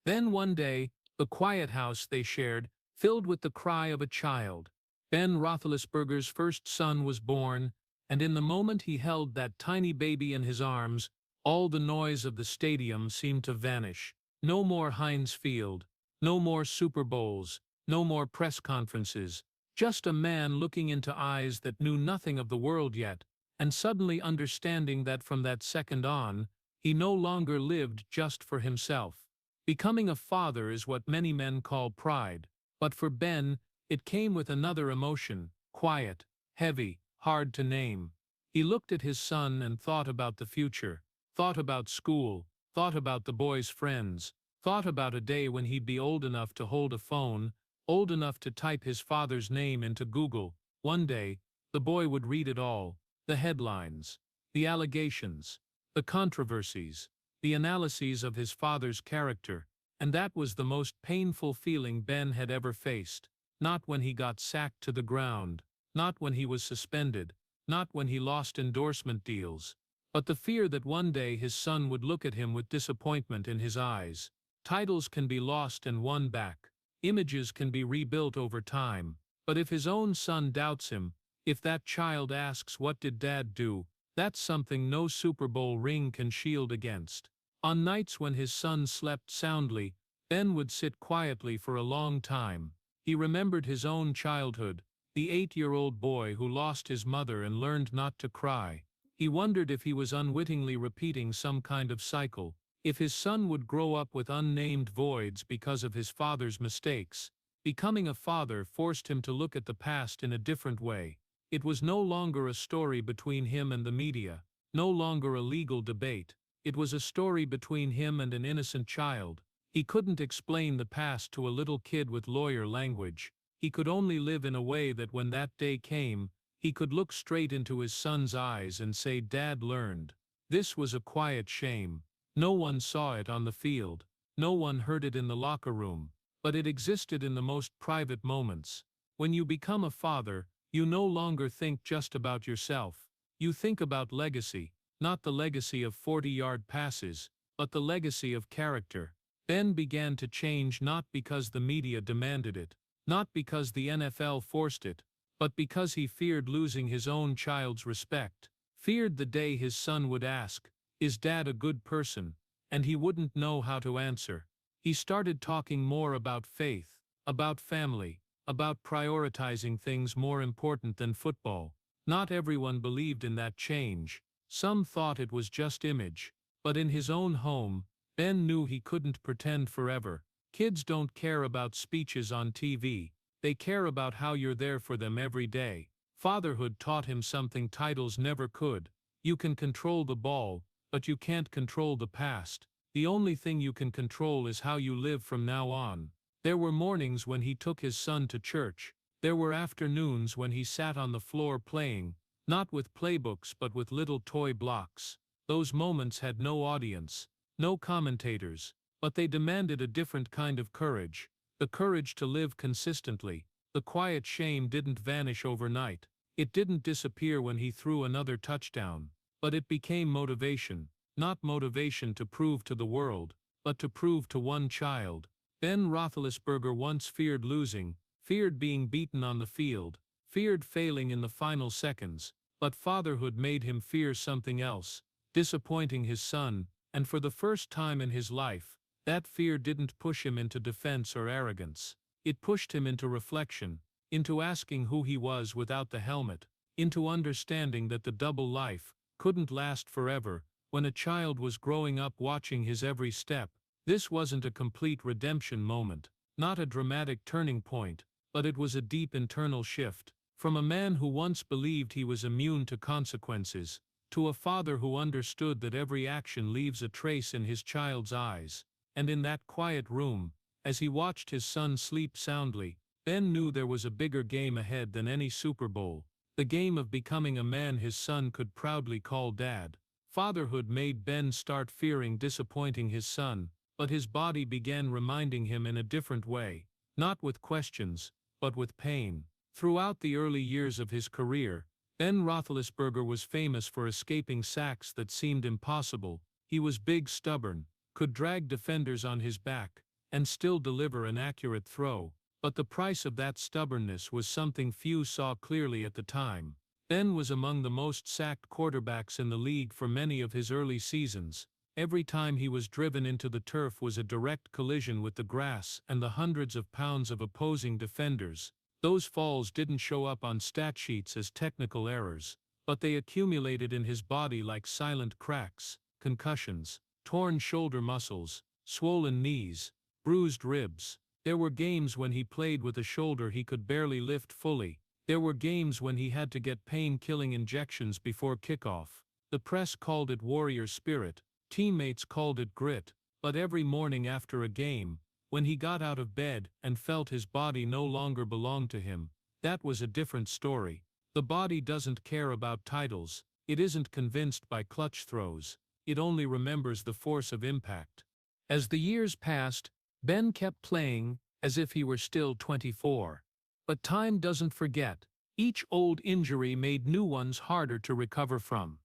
Then one day, the quiet house they shared filled with the cry of a child. Ben Roethlisberger's first son was born, and in the moment he held that tiny baby in his arms, all the noise of the stadium seemed to vanish. No more Heinz Field, no more Super Bowls, no more press conferences. Just a man looking into eyes that knew nothing of the world yet, and suddenly understanding that from that second on, he no longer lived just for himself. Becoming a father is what many men call pride, but for Ben, it came with another emotion, quiet, heavy, hard to name. He looked at his son and thought about the future, thought about school, thought about the boy's friends, thought about a day when he'd be old enough to hold a phone, old enough to type his father's name into Google. One day, the boy would read it all, the headlines, the allegations, the controversies, the analyses of his father's character, and that was the most painful feeling Ben had ever faced. Not when he got sacked to the ground, not when he was suspended, not when he lost endorsement deals, but the fear that one day his son would look at him with disappointment in his eyes. Titles can be lost and won back. Images can be rebuilt over time, but if his own son doubts him, if that child asks what did dad do, that's something no Super Bowl ring can shield against. On nights when his son slept soundly, Ben would sit quietly for a long time. He remembered his own childhood, the 8-year-old boy who lost his mother and learned not to cry. He wondered if he was unwittingly repeating some kind of cycle, if his son would grow up with unnamed voids because of his father's mistakes. Becoming a father forced him to look at the past in a different way. It was no longer a story between him and the media, no longer a legal debate. It was a story between him and an innocent child. He couldn't explain the past to a little kid with lawyer language. He could only live in a way that when that day came, he could look straight into his son's eyes and say, "Dad learned." This was a quiet shame. No one saw it on the field. No one heard it in the locker room. But it existed in the most private moments. When you become a father, you no longer think just about yourself. You think about legacy, not the legacy of 40-yard passes, but the legacy of character. Ben began to change not because the media demanded it, not because the NFL forced it, but because he feared losing his own child's respect, feared the day his son would ask, "Is Dad a good person?" and he wouldn't know how to answer. He started talking more about faith, about family, about prioritizing things more important than football. Not everyone believed in that change. Some thought it was just image. But in his own home, Ben knew he couldn't pretend forever. Kids don't care about speeches on TV. They care about how you're there for them every day. Fatherhood taught him something titles never could. You can control the ball, but you can't control the past. The only thing you can control is how you live from now on. There were mornings when he took his son to church. There were afternoons when he sat on the floor playing, not with playbooks but with little toy blocks. Those moments had no audience, no commentators, but they demanded a different kind of courage, the courage to live consistently. The quiet shame didn't vanish overnight. It didn't disappear when he threw another touchdown, but it became motivation, not motivation to prove to the world, but to prove to one child. Ben Roethlisberger once feared losing, feared being beaten on the field, feared failing in the final seconds, but fatherhood made him fear something else, disappointing his son, and for the first time in his life, that fear didn't push him into defense or arrogance. It pushed him into reflection, into asking who he was without the helmet, into understanding that the double life couldn't last forever. When a child was growing up watching his every step, this wasn't a complete redemption moment, not a dramatic turning point, but it was a deep internal shift. From a man who once believed he was immune to consequences, to a father who understood that every action leaves a trace in his child's eyes. And in that quiet room, As he watched his son sleep soundly, Ben knew there was a bigger game ahead than any Super Bowl, the game of becoming a man his son could proudly call dad. Fatherhood made Ben start fearing disappointing his son, but his body began reminding him in a different way, not with questions, but with pain. Throughout the early years of his career, Ben Roethlisberger was famous for escaping sacks that seemed impossible. He was big, stubborn, could drag defenders on his back, and still deliver an accurate throw. But the price of that stubbornness was something few saw clearly at the time. Ben was among the most sacked quarterbacks in the league for many of his early seasons. Every time he was driven into the turf was a direct collision with the grass and the hundreds of pounds of opposing defenders. Those falls didn't show up on stat sheets as technical errors, but they accumulated in his body like silent cracks, concussions, torn shoulder muscles, swollen knees, bruised ribs. There were games when he played with a shoulder he could barely lift fully. There were games when he had to get pain-killing injections before kickoff. The press called it warrior spirit, teammates called it grit, but every morning after a game, when he got out of bed and felt his body no longer belonged to him, that was a different story. The body doesn't care about titles, it isn't convinced by clutch throws, it only remembers the force of impact. As the years passed, Ben kept playing as if he were still 24. But time doesn't forget. Each old injury made new ones harder to recover from.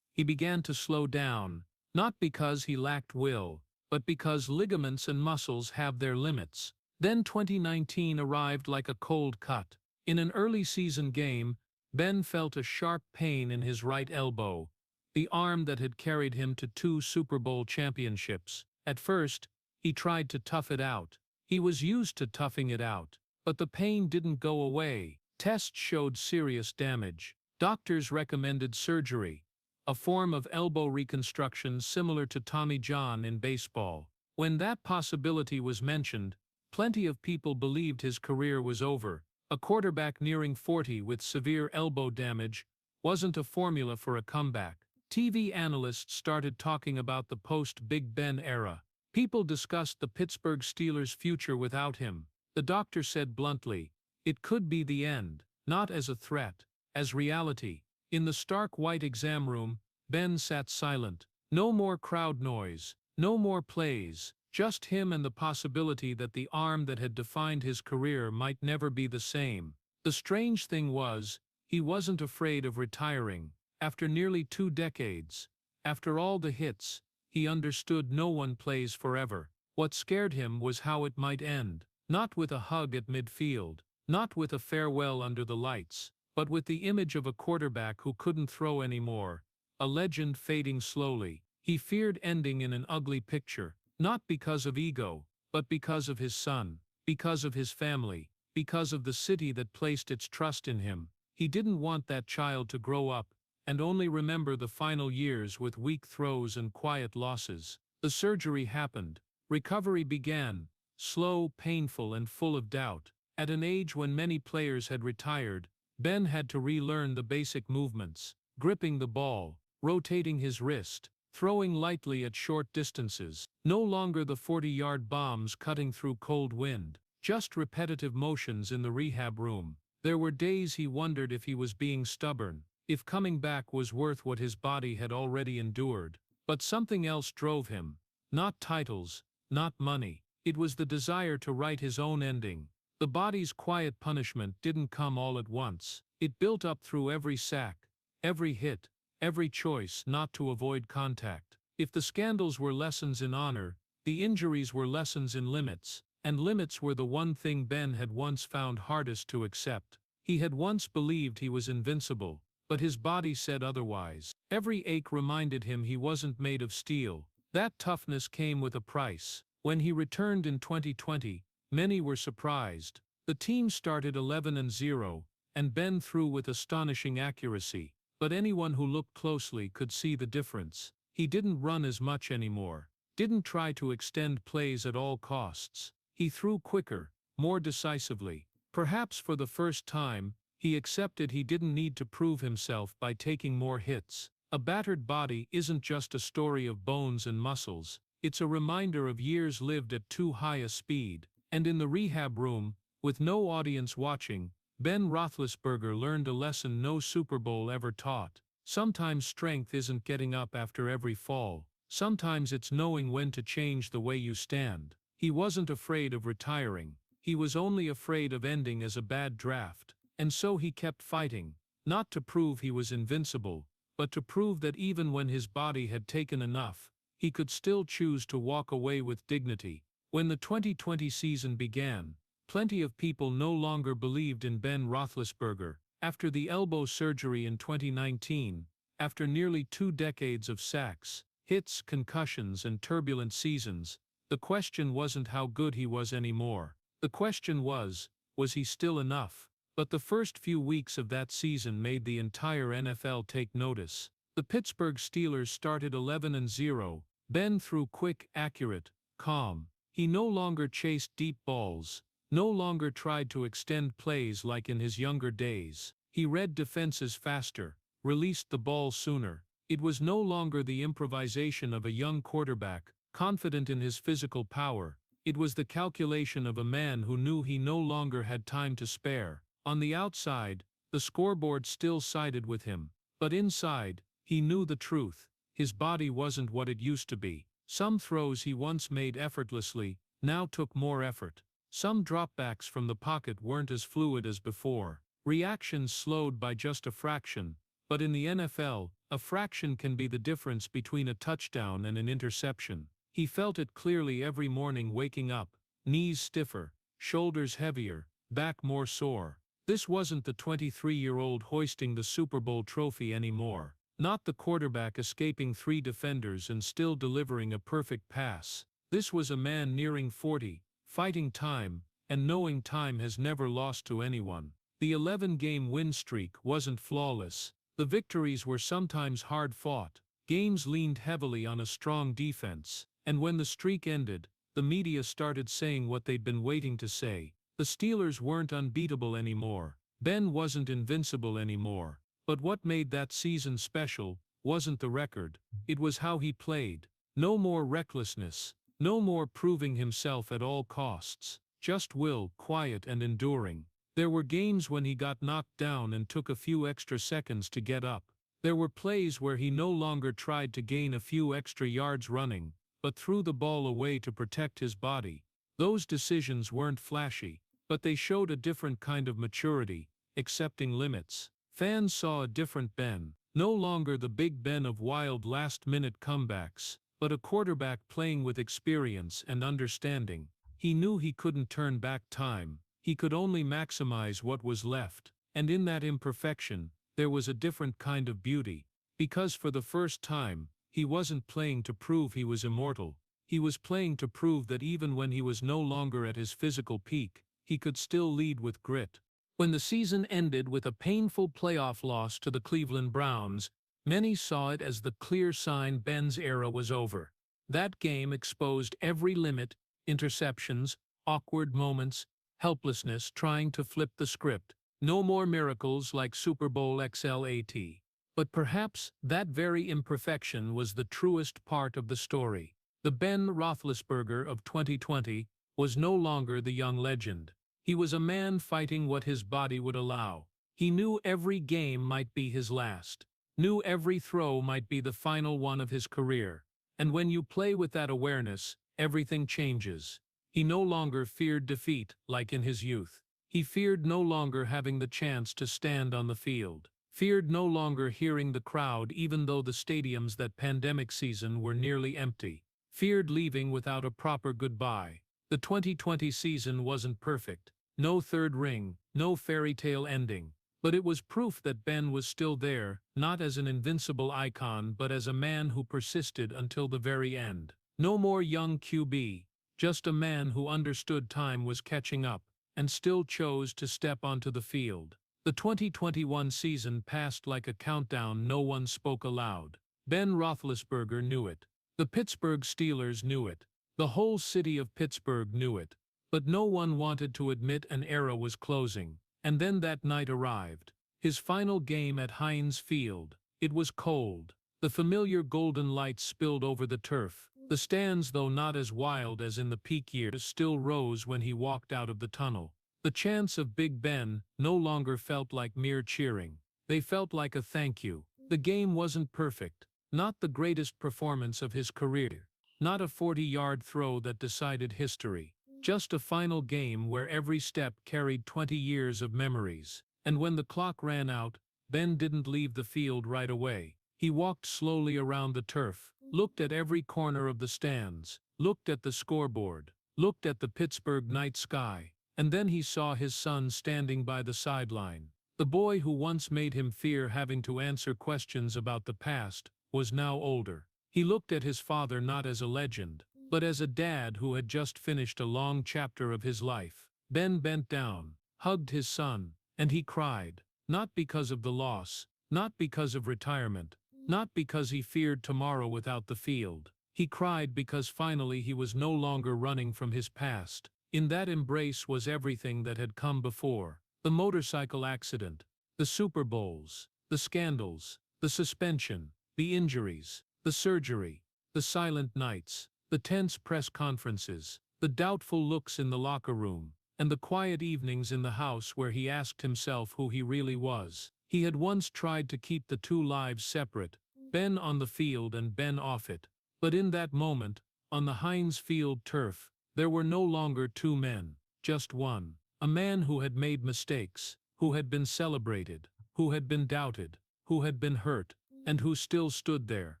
He began to slow down, not because he lacked will, but because ligaments and muscles have their limits. Then 2019 arrived like a cold cut. In an early season game, Ben felt a sharp pain in his right elbow, the arm that had carried him to 2 Super Bowl championships. At first, he tried to tough it out. He was used to toughing it out. But the pain didn't go away. Tests showed serious damage. Doctors recommended surgery, a form of elbow reconstruction similar to Tommy John in baseball. When that possibility was mentioned, plenty of people believed his career was over. A quarterback nearing 40 with severe elbow damage wasn't a formula for a comeback. TV analysts started talking about the post-Big Ben era. People discussed the Pittsburgh Steelers' future without him. The doctor said bluntly, it could be the end, not as a threat, as reality. In the stark white exam room, Ben sat silent. No more crowd noise, no more plays, just him and the possibility that the arm that had defined his career might never be the same. The strange thing was, he wasn't afraid of retiring. After nearly 2 decades, after all the hits, he understood no one plays forever. What scared him was how it might end. Not with a hug at midfield, not with a farewell under the lights, but with the image of a quarterback who couldn't throw anymore, a legend fading slowly. He feared ending in an ugly picture, not because of ego, but because of his son, because of his family, because of the city that placed its trust in him. He didn't want that child to grow up and only remember the final years with weak throws and quiet losses. The surgery happened. Recovery began. Slow, painful, and full of doubt. At an age when many players had retired, Ben had to relearn the basic movements, gripping the ball, rotating his wrist, throwing lightly at short distances. No longer the 40-yard bombs cutting through cold wind, just repetitive motions in the rehab room. There were days he wondered if he was being stubborn, if coming back was worth what his body had already endured. But something else drove him. Not titles, not money. It was the desire to write his own ending. The body's quiet punishment didn't come all at once. It built up through every sack, every hit, every choice not to avoid contact. If the scandals were lessons in honor, the injuries were lessons in limits, and limits were the one thing Ben had once found hardest to accept. He had once believed he was invincible, but his body said otherwise. Every ache reminded him he wasn't made of steel. That toughness came with a price. When he returned in 2020, many were surprised. The team started 11-0, and Ben threw with astonishing accuracy. But anyone who looked closely could see the difference. He didn't run as much anymore, didn't try to extend plays at all costs. He threw quicker, more decisively. Perhaps for the first time, he accepted he didn't need to prove himself by taking more hits. A battered body isn't just a story of bones and muscles. It's a reminder of years lived at too high a speed. And in the rehab room, with no audience watching, Ben Roethlisberger learned a lesson no Super Bowl ever taught. Sometimes strength isn't getting up after every fall. Sometimes it's knowing when to change the way you stand. He wasn't afraid of retiring. He was only afraid of ending as a bad draft. And so he kept fighting, not to prove he was invincible, but to prove that even when his body had taken enough, he could still choose to walk away with dignity. When the 2020 season began, plenty of people no longer believed in Ben Roethlisberger. After the elbow surgery in 2019, after nearly 2 decades of sacks, hits, concussions, and turbulent seasons, the question wasn't how good he was anymore. The question was he still enough? But the first few weeks of that season made the entire NFL take notice. The Pittsburgh Steelers started 11-0. Ben threw quick, accurate, calm. He no longer chased deep balls, no longer tried to extend plays like in his younger days. He read defenses faster, released the ball sooner. It was no longer the improvisation of a young quarterback, confident in his physical power. It was the calculation of a man who knew he no longer had time to spare. On the outside, the scoreboard still sided with him, but inside, he knew the truth. His body wasn't what it used to be. Some throws he once made effortlessly now took more effort. Some dropbacks from the pocket weren't as fluid as before. Reactions slowed by just a fraction, but in the NFL, a fraction can be the difference between a touchdown and an interception. He felt it clearly every morning waking up, knees stiffer, shoulders heavier, back more sore. This wasn't the 23-year-old hoisting the Super Bowl trophy anymore. Not the quarterback escaping 3 defenders and still delivering a perfect pass. This was a man nearing 40, fighting time, and knowing time has never lost to anyone. The 11-game win streak wasn't flawless. The victories were sometimes hard-fought. Games leaned heavily on a strong defense. And when the streak ended, the media started saying what they'd been waiting to say. The Steelers weren't unbeatable anymore. Ben wasn't invincible anymore. But what made that season special wasn't the record. It was how he played. No more recklessness. No more proving himself at all costs. Just will, quiet and enduring. There were games when he got knocked down and took a few extra seconds to get up. There were plays where he no longer tried to gain a few extra yards running, but threw the ball away to protect his body. Those decisions weren't flashy, but they showed a different kind of maturity, accepting limits. Fans saw a different Ben, no longer the Big Ben of wild last-minute comebacks, but a quarterback playing with experience and understanding. He knew he couldn't turn back time. He could only maximize what was left, and in that imperfection, there was a different kind of beauty. Because for the first time, he wasn't playing to prove he was immortal. He was playing to prove that even when he was no longer at his physical peak, he could still lead with grit. When the season ended with a painful playoff loss to the Cleveland Browns, many saw it as the clear sign Ben's era was over. That game exposed every limit, interceptions, awkward moments, helplessness trying to flip the script. No more miracles like Super Bowl XLAT. But perhaps that very imperfection was the truest part of the story. The Ben Roethlisberger of 2020 was no longer the young legend. He was a man fighting what his body would allow. He knew every game might be his last. Knew every throw might be the final one of his career. And when you play with that awareness, everything changes. He no longer feared defeat like in his youth. He feared no longer having the chance to stand on the field. Feared no longer hearing the crowd even though the stadiums that pandemic season were nearly empty. Feared leaving without a proper goodbye. The 2020 season wasn't perfect. No third ring, no fairy tale ending. But it was proof that Ben was still there, not as an invincible icon but as a man who persisted until the very end. No more young QB. Just a man who understood time was catching up, and still chose to step onto the field. The 2021 season passed like a countdown no one spoke aloud. Ben Roethlisberger knew it. The Pittsburgh Steelers knew it. The whole city of Pittsburgh knew it. But no one wanted to admit an era was closing. And then that night arrived. His final game at Heinz Field. It was cold. The familiar golden lights spilled over the turf. The stands, though not as wild as in the peak years, still rose when he walked out of the tunnel. The chants of Big Ben no longer felt like mere cheering. They felt like a thank you. The game wasn't perfect, not the greatest performance of his career, not a 40-yard throw that decided history, just a final game where every step carried 20 years of memories. And when the clock ran out, Ben didn't leave the field right away. He walked slowly around the turf, looked at every corner of the stands, looked at the scoreboard, looked at the Pittsburgh night sky, and then he saw his son standing by the sideline. The boy who once made him fear having to answer questions about the past was now older. He looked at his father not as a legend, but as a dad who had just finished a long chapter of his life. Ben bent down, hugged his son, and he cried, not because of the loss, not because of retirement, not because he feared tomorrow without the field. He cried because finally he was no longer running from his past. In that embrace was everything that had come before: the motorcycle accident, the Super Bowls, the scandals, the suspension, the injuries, the surgery, the silent nights, the tense press conferences, the doubtful looks in the locker room, and the quiet evenings in the house where he asked himself who he really was. He had once tried to keep the two lives separate, Ben on the field and Ben off it. But in that moment, on the Heinz Field turf, there were no longer two men, just one. A man who had made mistakes, who had been celebrated, who had been doubted, who had been hurt, and who still stood there.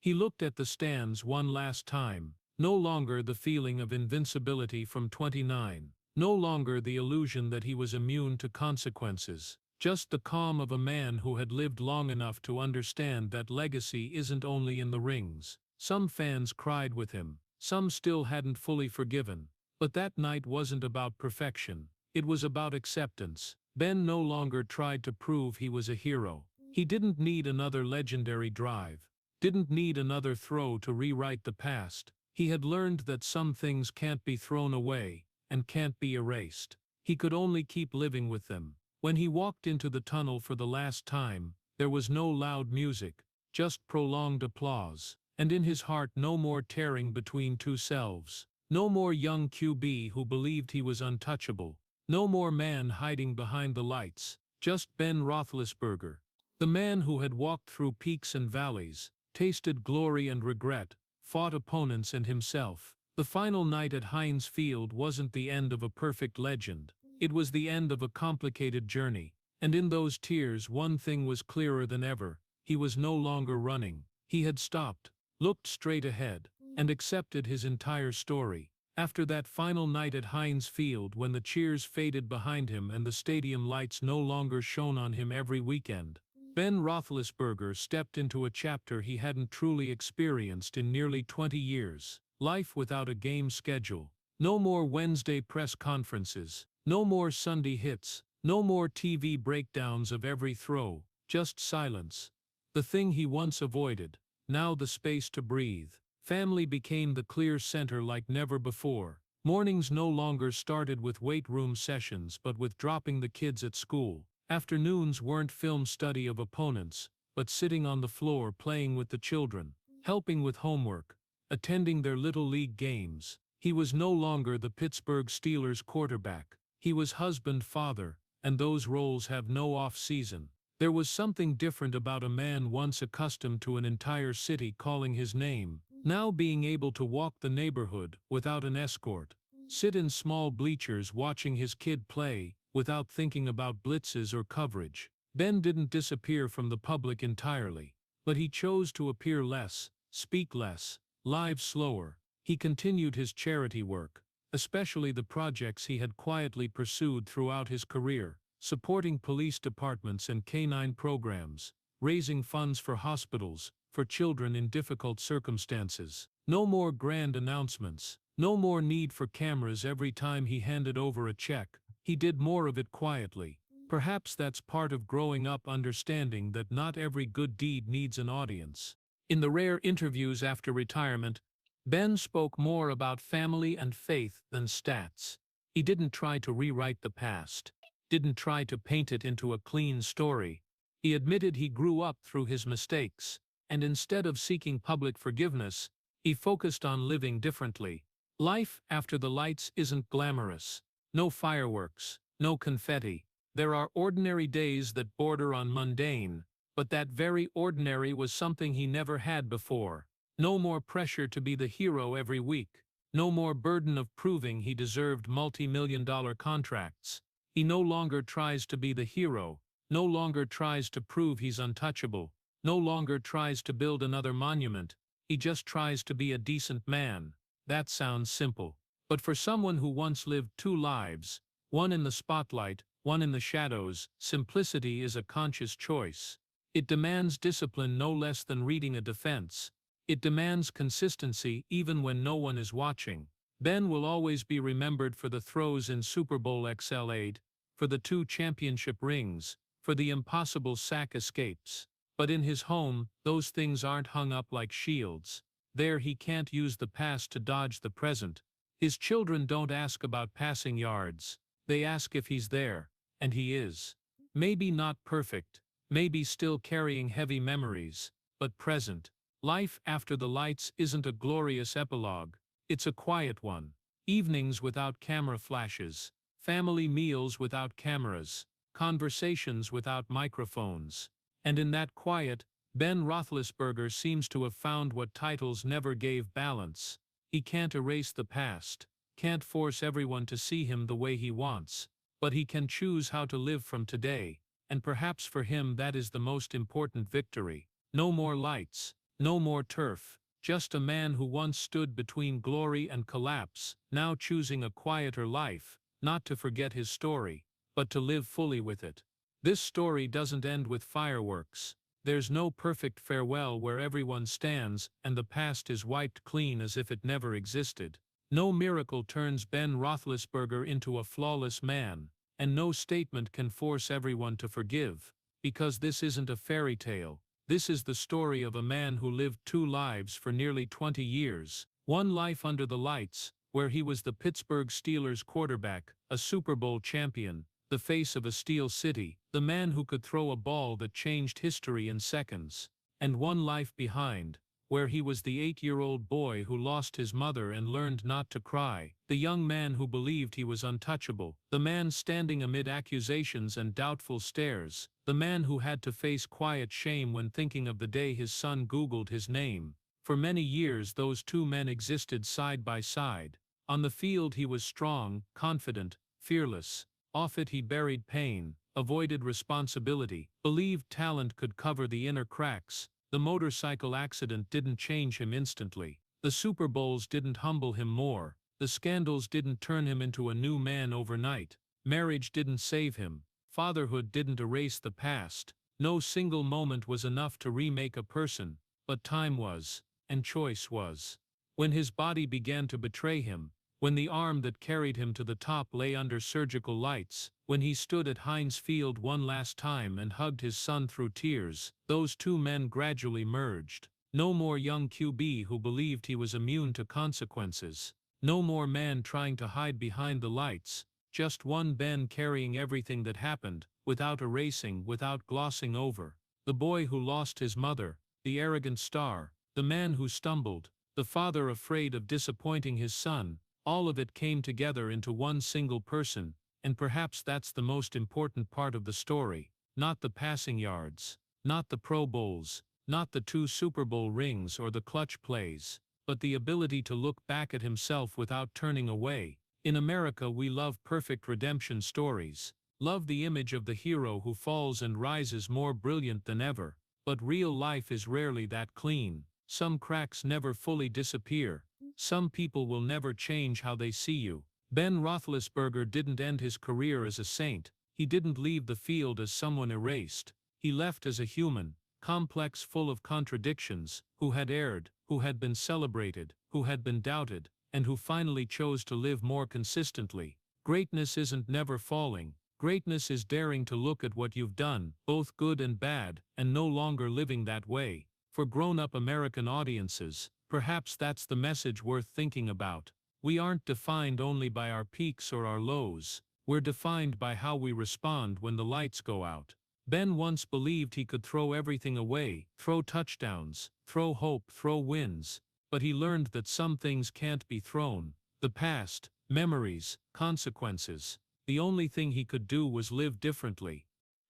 He looked at the stands one last time, no longer the feeling of invincibility from 29, no longer the illusion that he was immune to consequences, just the calm of a man who had lived long enough to understand that legacy isn't only in the rings. Some fans cried with him, some still hadn't fully forgiven, but that night wasn't about perfection. It was about acceptance. Ben no longer tried to prove he was a hero. He didn't need another legendary drive, didn't need another throw to rewrite the past. He had learned that some things can't be thrown away and can't be erased. He could only keep living with them. When he walked into the tunnel for the last time, there was no loud music, just prolonged applause, and in his heart no more tearing between two selves, no more young QB who believed he was untouchable, no more man hiding behind the lights, just Ben Roethlisberger, the man who had walked through peaks and valleys, tasted glory and regret, fought opponents and himself. The final night at Heinz Field wasn't the end of a perfect legend. It was the end of a complicated journey, and in those tears one thing was clearer than ever: he was no longer running. He had stopped, looked straight ahead, and accepted his entire story. After that final night at Heinz Field, when the cheers faded behind him and the stadium lights no longer shone on him every weekend, Ben Roethlisberger stepped into a chapter he hadn't truly experienced in nearly 20 years. Life without a game schedule. No more Wednesday press conferences, no more Sunday hits, no more TV breakdowns of every throw, just silence. The thing he once avoided, now the space to breathe. Family became the clear center like never before. Mornings no longer started with weight room sessions but with dropping the kids at school. Afternoons weren't film study of opponents, but sitting on the floor playing with the children, helping with homework, attending their little league games. He was no longer the Pittsburgh Steelers quarterback. He was husband, father, and those roles have no off-season. There was something different about a man once accustomed to an entire city calling his name, now being able to walk the neighborhood without an escort, sit in small bleachers watching his kid play without thinking about blitzes or coverage. Ben didn't disappear from the public entirely, but he chose to appear less, speak less, live slower. He continued his charity work, especially the projects he had quietly pursued throughout his career, supporting police departments and canine programs, raising funds for hospitals, for children in difficult circumstances. No more grand announcements, no more need for cameras every time he handed over a check. He did more of it quietly. Perhaps that's part of growing up, understanding that not every good deed needs an audience. In the rare interviews after retirement, Ben spoke more about family and faith than stats. He didn't try to rewrite the past, didn't try to paint it into a clean story. He admitted he grew up through his mistakes, and instead of seeking public forgiveness, He focused on living differently. Life after the lights isn't glamorous. No fireworks, no confetti. There are ordinary days that border on mundane, but that very ordinary was something he never had before. No more pressure to be the hero every week. No more burden of proving he deserved multi-million-dollar contracts. He no longer tries to be the hero, no longer tries to prove he's untouchable, no longer tries to build another monument. He just tries to be a decent man. That sounds simple. But for someone who once lived two lives, one in the spotlight, one in the shadows, simplicity is a conscious choice. It demands discipline no less than reading a defense. It demands consistency even when no one is watching. Ben will always be remembered for the throws in Super Bowl XL8, for the 2 championship rings, for the impossible sack escapes. But in his home, those things aren't hung up like shields. There he can't use the past to dodge the present. His children don't ask about passing yards. They ask if he's there, and he is. Maybe not perfect, maybe still carrying heavy memories, but present. Life after the lights isn't a glorious epilogue, it's a quiet one. Evenings without camera flashes, family meals without cameras, conversations without microphones. And in that quiet, Ben Roethlisberger seems to have found what titles never gave: balance. He can't erase the past, can't force everyone to see him the way he wants, but he can choose how to live from today, and perhaps for him that is the most important victory. No more lights, no more turf, just a man who once stood between glory and collapse, now choosing a quieter life, not to forget his story, but to live fully with it. This story doesn't end with fireworks. There's no perfect farewell where everyone stands and the past is wiped clean as if it never existed. No miracle turns Ben Roethlisberger into a flawless man, and no statement can force everyone to forgive, because this isn't a fairy tale. This is the story of a man who lived 2 lives for nearly 20 years. One life under the lights, where he was the Pittsburgh Steelers quarterback, a Super Bowl champion, the face of a steel city, the man who could throw a ball that changed history in seconds. And one life behind, where he was the 8-year-old boy who lost his mother and learned not to cry, the young man who believed he was untouchable, the man standing amid accusations and doubtful stares, the man who had to face quiet shame when thinking of the day his son Googled his name. For many years those 2 men existed side by side. On the field he was strong, confident, fearless. Off it he buried pain, avoided responsibility, believed talent could cover the inner cracks. The motorcycle accident didn't change him instantly. The Super Bowls didn't humble him more. The scandals didn't turn him into a new man overnight. Marriage didn't save him. Fatherhood didn't erase the past. No single moment was enough to remake a person, but time was, and choice was. When his body began to betray him, when the arm that carried him to the top lay under surgical lights, when he stood at Heinz Field one last time and hugged his son through tears, those 2 men gradually merged. No more young QB who believed he was immune to consequences. No more man trying to hide behind the lights. Just one Ben carrying everything that happened, without erasing, without glossing over. The boy who lost his mother, the arrogant star, the man who stumbled, the father afraid of disappointing his son. All of it came together into one single person, and perhaps that's the most important part of the story. Not the passing yards, not the Pro Bowls, not the 2 Super Bowl rings or the clutch plays, but the ability to look back at himself without turning away. In America we love perfect redemption stories, love the image of the hero who falls and rises more brilliant than ever, but real life is rarely that clean. Some cracks never fully disappear. Some people will never change how they see you. Ben Roethlisberger didn't end his career as a saint. He didn't leave the field as someone erased. He left as a human, complex, full of contradictions, who had erred, who had been celebrated, who had been doubted, and who finally chose to live more consistently. Greatness isn't never falling. Greatness is daring to look at what you've done, both good and bad, and no longer living that way. For grown-up American audiences, perhaps that's the message worth thinking about. We aren't defined only by our peaks or our lows. We're defined by how we respond when the lights go out. Ben once believed he could throw everything away, throw touchdowns, throw hope, throw wins. but he learned that some things can't be thrown. The past, memories, consequences. The only thing he could do was live differently.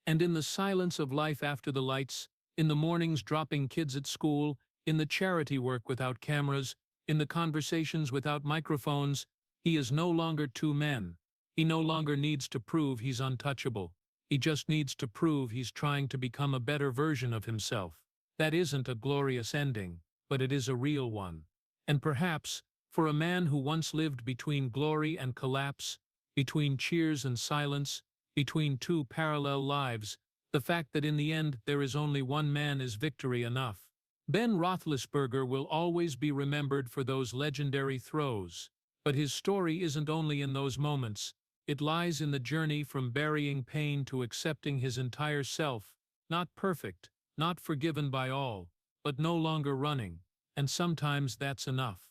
And in the silence of life after the lights, in the mornings dropping kids at school, in the charity work without cameras, in the conversations without microphones, he is no longer two men. He no longer needs to prove he's untouchable. He just needs to prove he's trying to become a better version of himself. That isn't a glorious ending, but it is a real one. And perhaps, for a man who once lived between glory and collapse, between cheers and silence, between two parallel lives, the fact that in the end there is only one man is victory enough. Ben Roethlisberger will always be remembered for those legendary throws, but his story isn't only in those moments. It lies in the journey from burying pain to accepting his entire self, not perfect, not forgiven by all, but no longer running, and sometimes that's enough.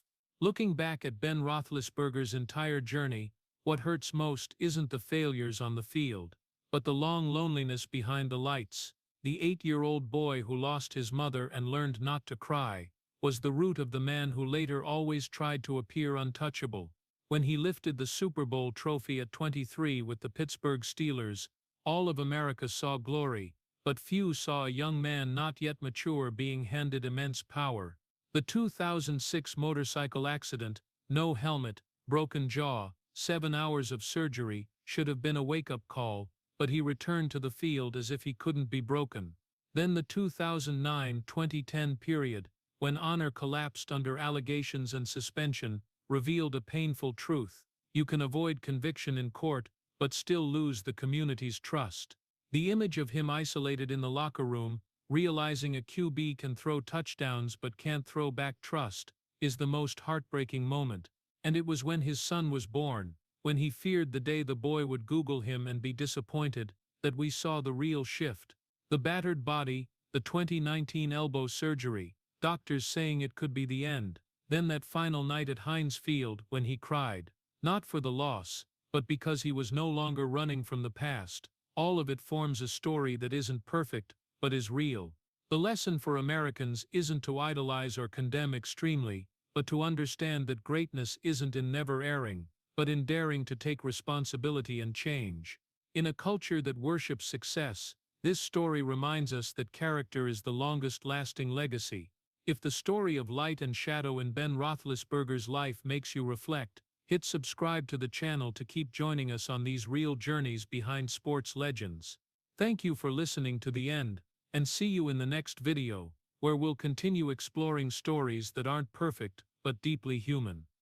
Looking back at Ben Roethlisberger's entire journey, what hurts most isn't the failures on the field, but the long loneliness behind the lights. The 8-year-old boy who lost his mother and learned not to cry was the root of the man who later always tried to appear untouchable. When he lifted the Super Bowl trophy at 23 with the Pittsburgh Steelers, all of America saw glory, but few saw a young man not yet mature being handed immense power. The 2006 motorcycle accident, no helmet, broken jaw, 7 hours of surgery, should have been a wake-up call, but he returned to the field as if he couldn't be broken. Then the 2009-2010 period, when honor collapsed under allegations and suspension, revealed a painful truth. You can avoid conviction in court, but still lose the community's trust. The image of him isolated in the locker room, realizing a QB can throw touchdowns but can't throw back trust, is the most heartbreaking moment. And it was when his son was born, when he feared the day the boy would Google him and be disappointed, that we saw the real shift. The battered body, the 2019 elbow surgery, doctors saying it could be the end. Then that final night at Heinz Field when he cried, not for the loss, but because he was no longer running from the past. All of it forms a story that isn't perfect, but is real. The lesson for Americans isn't to idolize or condemn extremely, but to understand that greatness isn't in never erring, but in daring to take responsibility and change. In a culture that worships success, this story reminds us that character is the longest-lasting legacy. If the story of light and shadow in Ben Roethlisberger's life makes you reflect, hit subscribe to the channel to keep joining us on these real journeys behind sports legends. Thank you for listening to the end, and see you in the next video, where we'll continue exploring stories that aren't perfect, but deeply human.